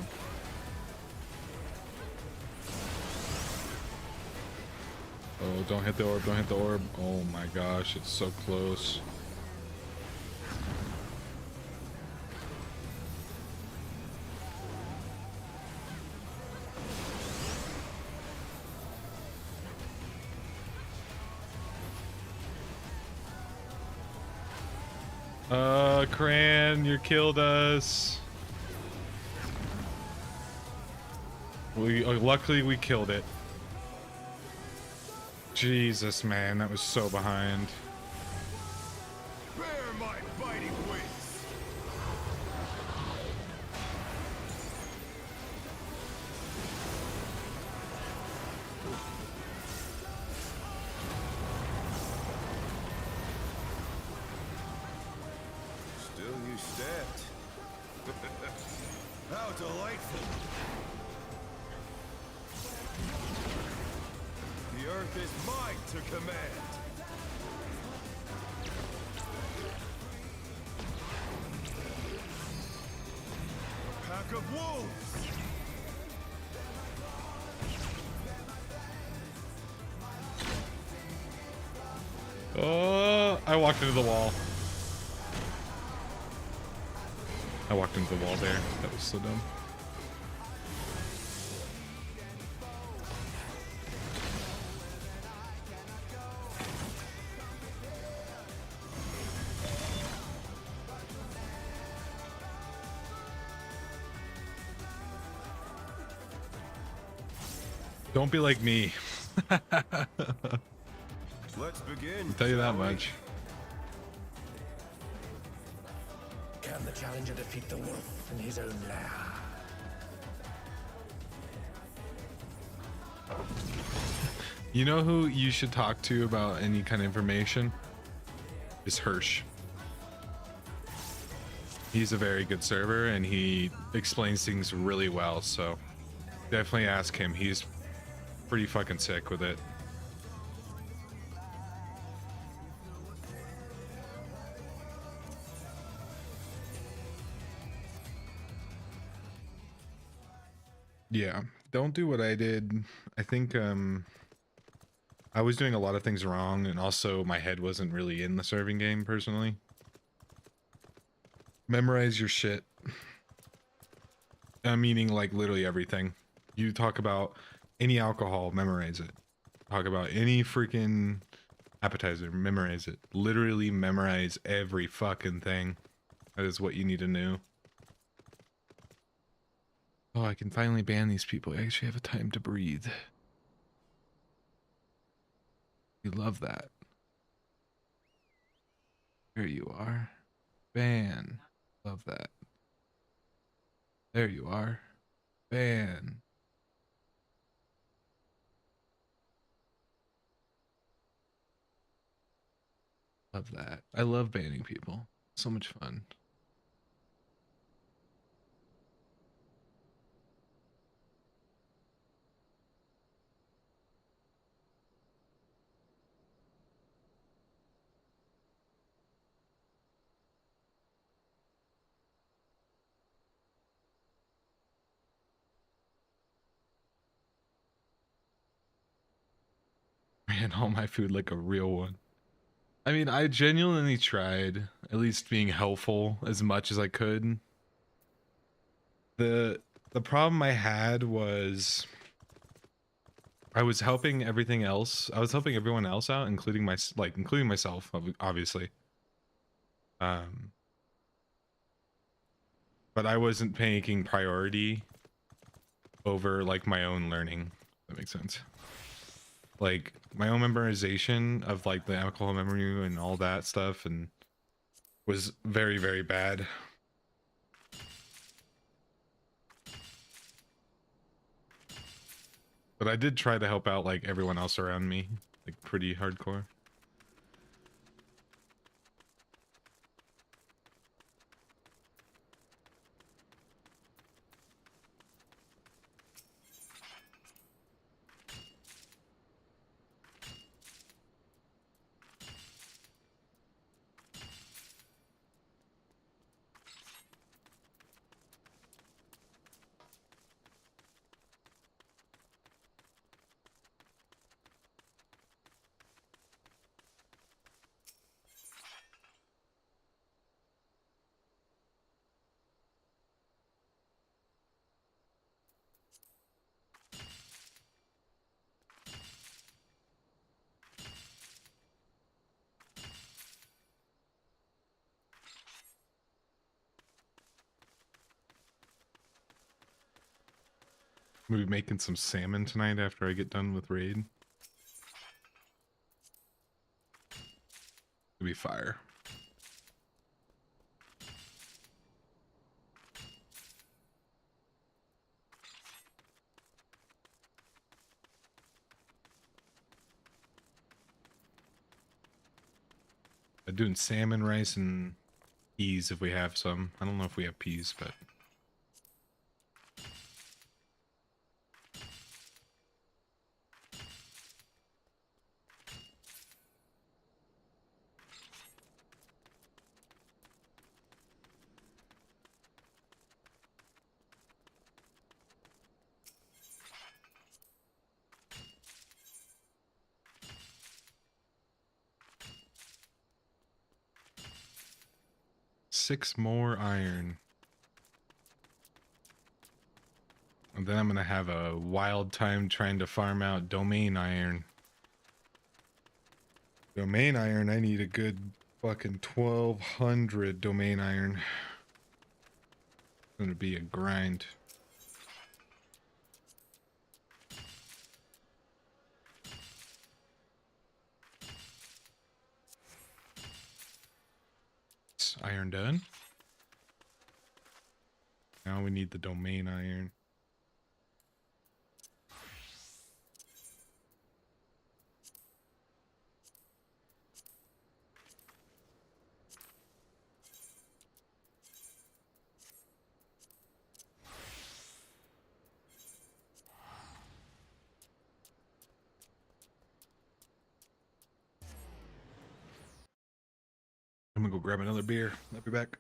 Oh, don't hit the orb, don't hit the orb. Oh my gosh, it's so close. Cran, you killed us. Luckily we killed it. Jesus, man, that was so behind. Bear my biting wings. Still you stepped. How delightful. The earth is mine to command. A pack of wolves. Oh, I walked into the wall. I walked into the wall there. That was so dumb. Don't be like me. Let's begin. I'll tell you that shall we? much. Can the challenger defeat the wolf in his own lair? You know who you should talk to about any kind of information? Is Hirsch. He's a very good server and he explains things really well, so definitely ask him. He's pretty fucking sick with it. Yeah, don't do what I did. I think I was doing a lot of things wrong, and also my head wasn't really in the serving game personally. Memorize your shit. Meaning like literally everything. You talk about any alcohol, memorize it. Talk about any freaking appetizer, memorize it. Literally memorize every fucking thing. That is what you need to know. Oh, I can finally ban these people. I actually have a time to breathe. You love that. There you are. Ban. Love that. There you are. Ban. Love that. I love banning people. So much fun. Ran all my food like a real one. I mean, I genuinely tried at least being helpful as much as I could. The problem I had was I was helping everything else. I was helping everyone else out, including including myself, obviously. But I wasn't making priority over like my own learning. If that makes sense. Like my own memorization of like the alcohol memory and all that stuff, and was very, very bad. But I did try to help out like everyone else around me, like pretty hardcore. We'll be making some salmon tonight after I get done with raid. It'll be fire. I'm doing salmon, rice, and peas if we have some. I don't know if we have peas, but... Six more iron. And then I'm gonna have a wild time trying to farm out domain iron. Domain iron, I need a good fucking 1200 domain iron. It's gonna be a grind. It's iron done. Now we need the domain iron. I'm gonna go grab another beer. I'll be back.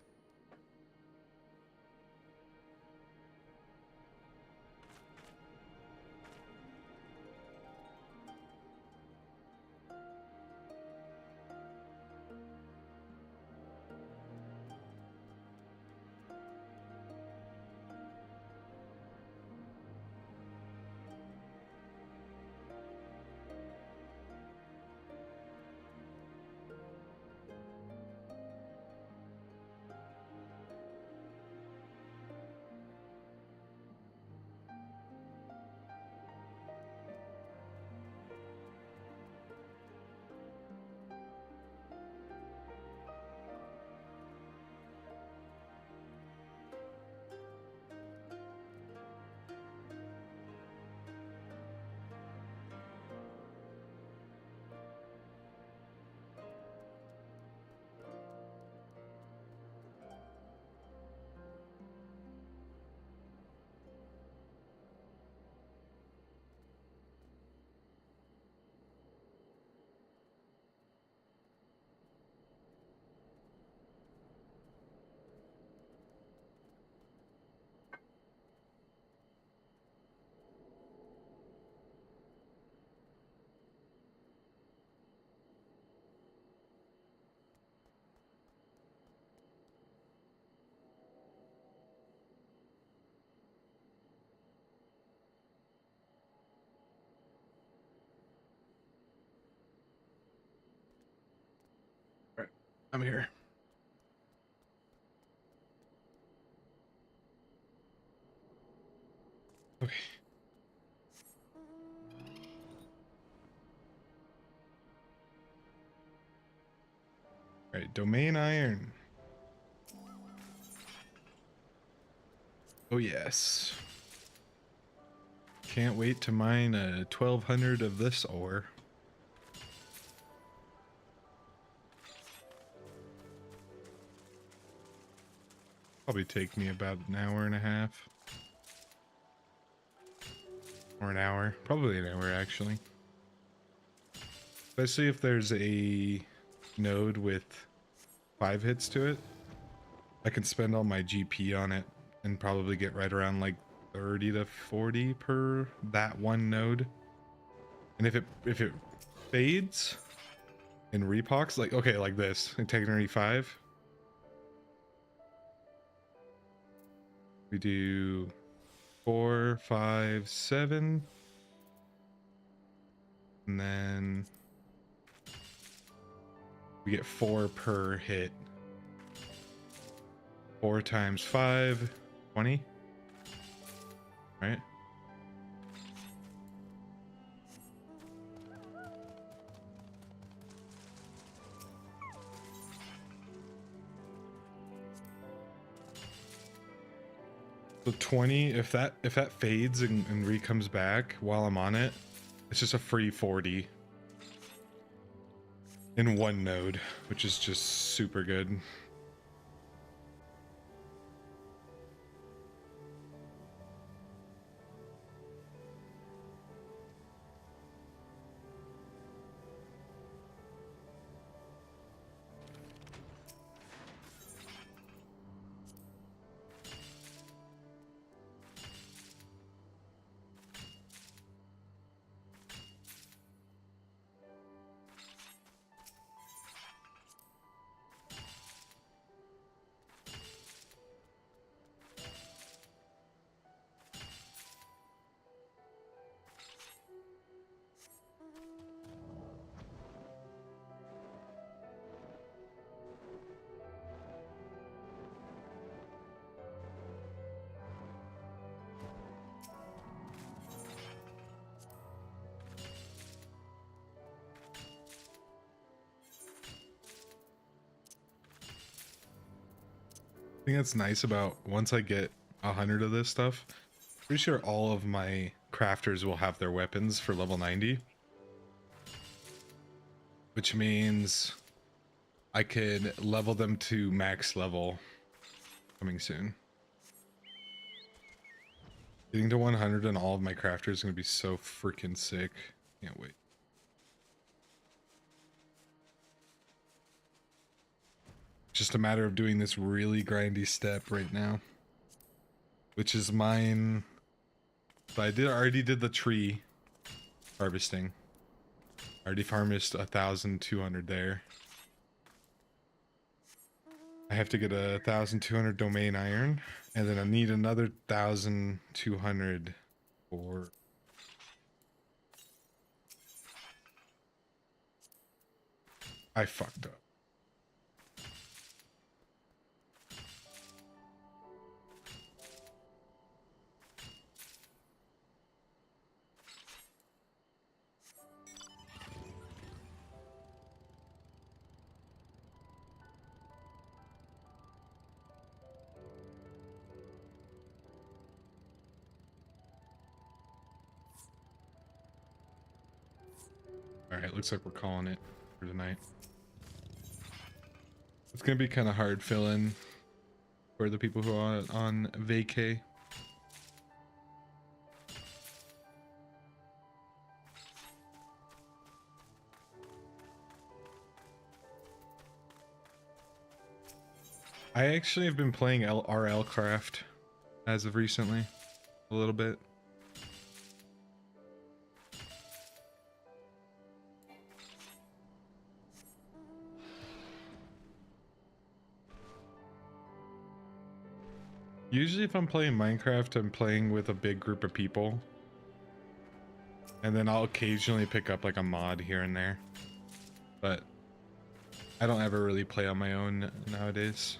All right, I'm here. Okay. All right, domain iron. Oh yes. Can't wait to mine 1200 of this ore. Probably take me about an hour and a half. Or an hour. Probably an hour actually. Especially if there's a node with 5 hits to it. I can spend all my GP on it and probably get right around like 30 to 40 per that one node. And if it fades and repocs, like okay, like this, integrity 5. We do 4, 5, 7. And then we get 4 per hit. 4 times 5, 20. Right? So 20, if that fades and re-comes back while I'm on it, it's just a free 40 in one node, which is just super good. I think that's nice about once I get 100 of this stuff, pretty sure all of my crafters will have their weapons for level 90, which means I could level them to max level coming soon. Getting to 100 on all of my crafters is going to be so freaking sick. Can't wait. Just a matter of doing this really grindy step right now, which is mine. But already did the tree harvesting. I already harvested 1,200 there. I have to get 1,200 domain iron, and then I need another 1,200 for. I fucked up. Alright, looks like we're calling it for tonight. It's gonna be kind of hard filling for the people who are on vacay. I actually have been playing RL Craft as of recently, a little bit. Usually if I'm playing Minecraft, I'm playing with a big group of people. And then I'll occasionally pick up like a mod here and there. But I don't ever really play on my own nowadays.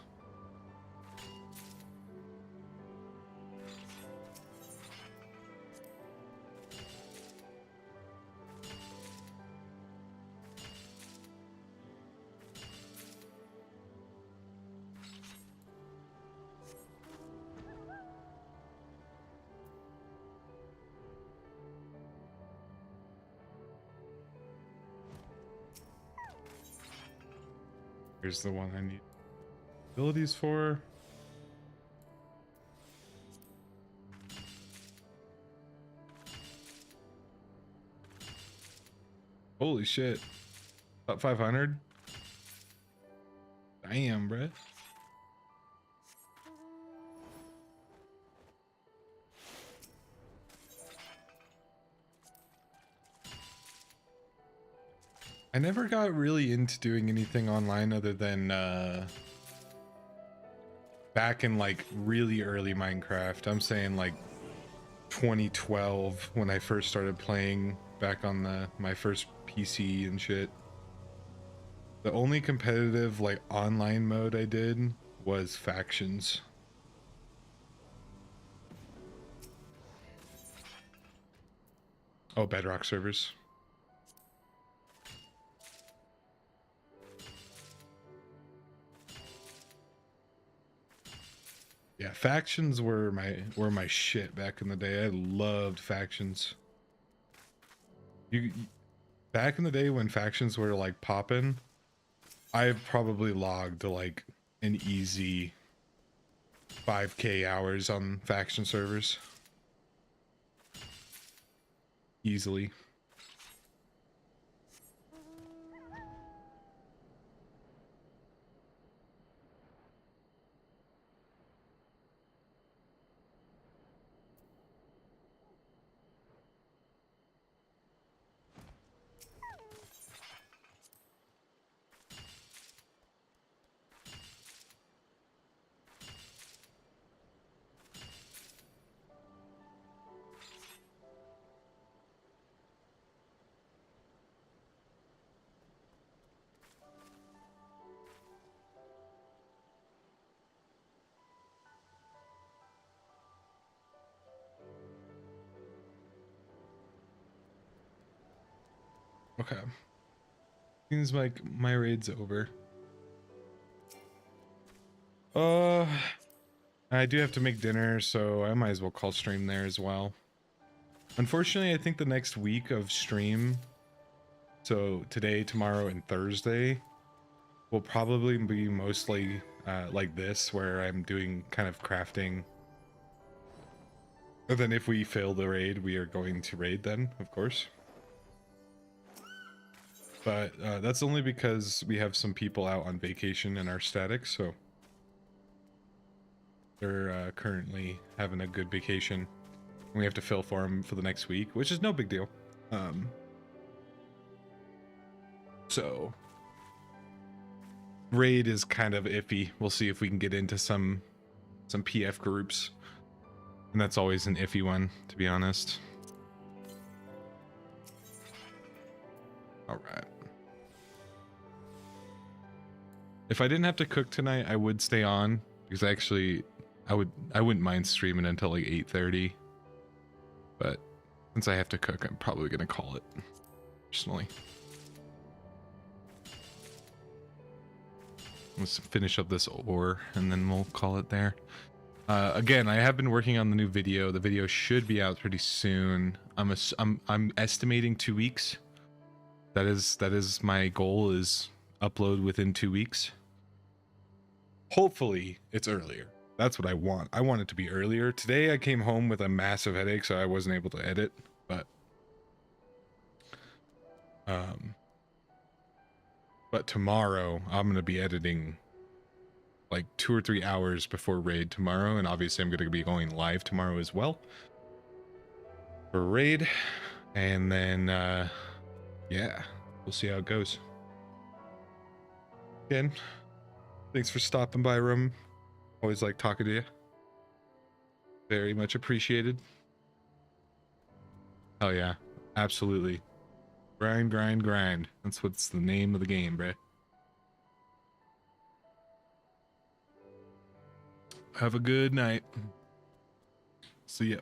Here's the one I need abilities for. Holy shit. About 500? Damn, bruh. I never got really into doing anything online other than back in like really early Minecraft. I'm saying like 2012 when I first started playing back on my first PC and shit. The only competitive like online mode I did was factions. Oh, Bedrock servers. Yeah, factions were my shit back in the day. I loved factions. Back in the day when factions were like popping, I've probably logged like an easy 5k hours on faction servers. Easily. Okay. Seems like my raid's over. I do have to make dinner, so I might as well call stream there as well. Unfortunately, I think the next week of stream, so today, tomorrow, and Thursday, will probably be mostly like this, where I'm doing kind of crafting. And then if we fail the raid, we are going to raid then, of course. But that's only because we have some people out on vacation in our static, so they're currently having a good vacation. We have to fill for them for the next week, which is no big deal. So raid is kind of iffy. We'll see if we can get into some PF groups, and that's always an iffy one, to be honest. All right. If I didn't have to cook tonight, I would stay on, because actually I wouldn't mind streaming until like 8:30. But since I have to cook, I'm probably gonna call it personally. Let's finish up this ore and then we'll call it there. Again, I have been working on the new video. The video should be out pretty soon. I'm estimating 2 weeks. That is my goal, is upload within 2 weeks. Hopefully it's earlier. That's what I want. I want it to be earlier. Today I came home with a massive headache, so I wasn't able to edit, but tomorrow I'm gonna be editing like 2 or 3 hours before raid tomorrow, and obviously I'm gonna be going live tomorrow as well for raid, and then yeah, we'll see how it goes. Again, thanks for stopping by, Rum. Always like talking to you. Very much appreciated. Oh yeah, absolutely. Grind, grind, grind. That's what's the name of the game, bruh. Have a good night. See ya.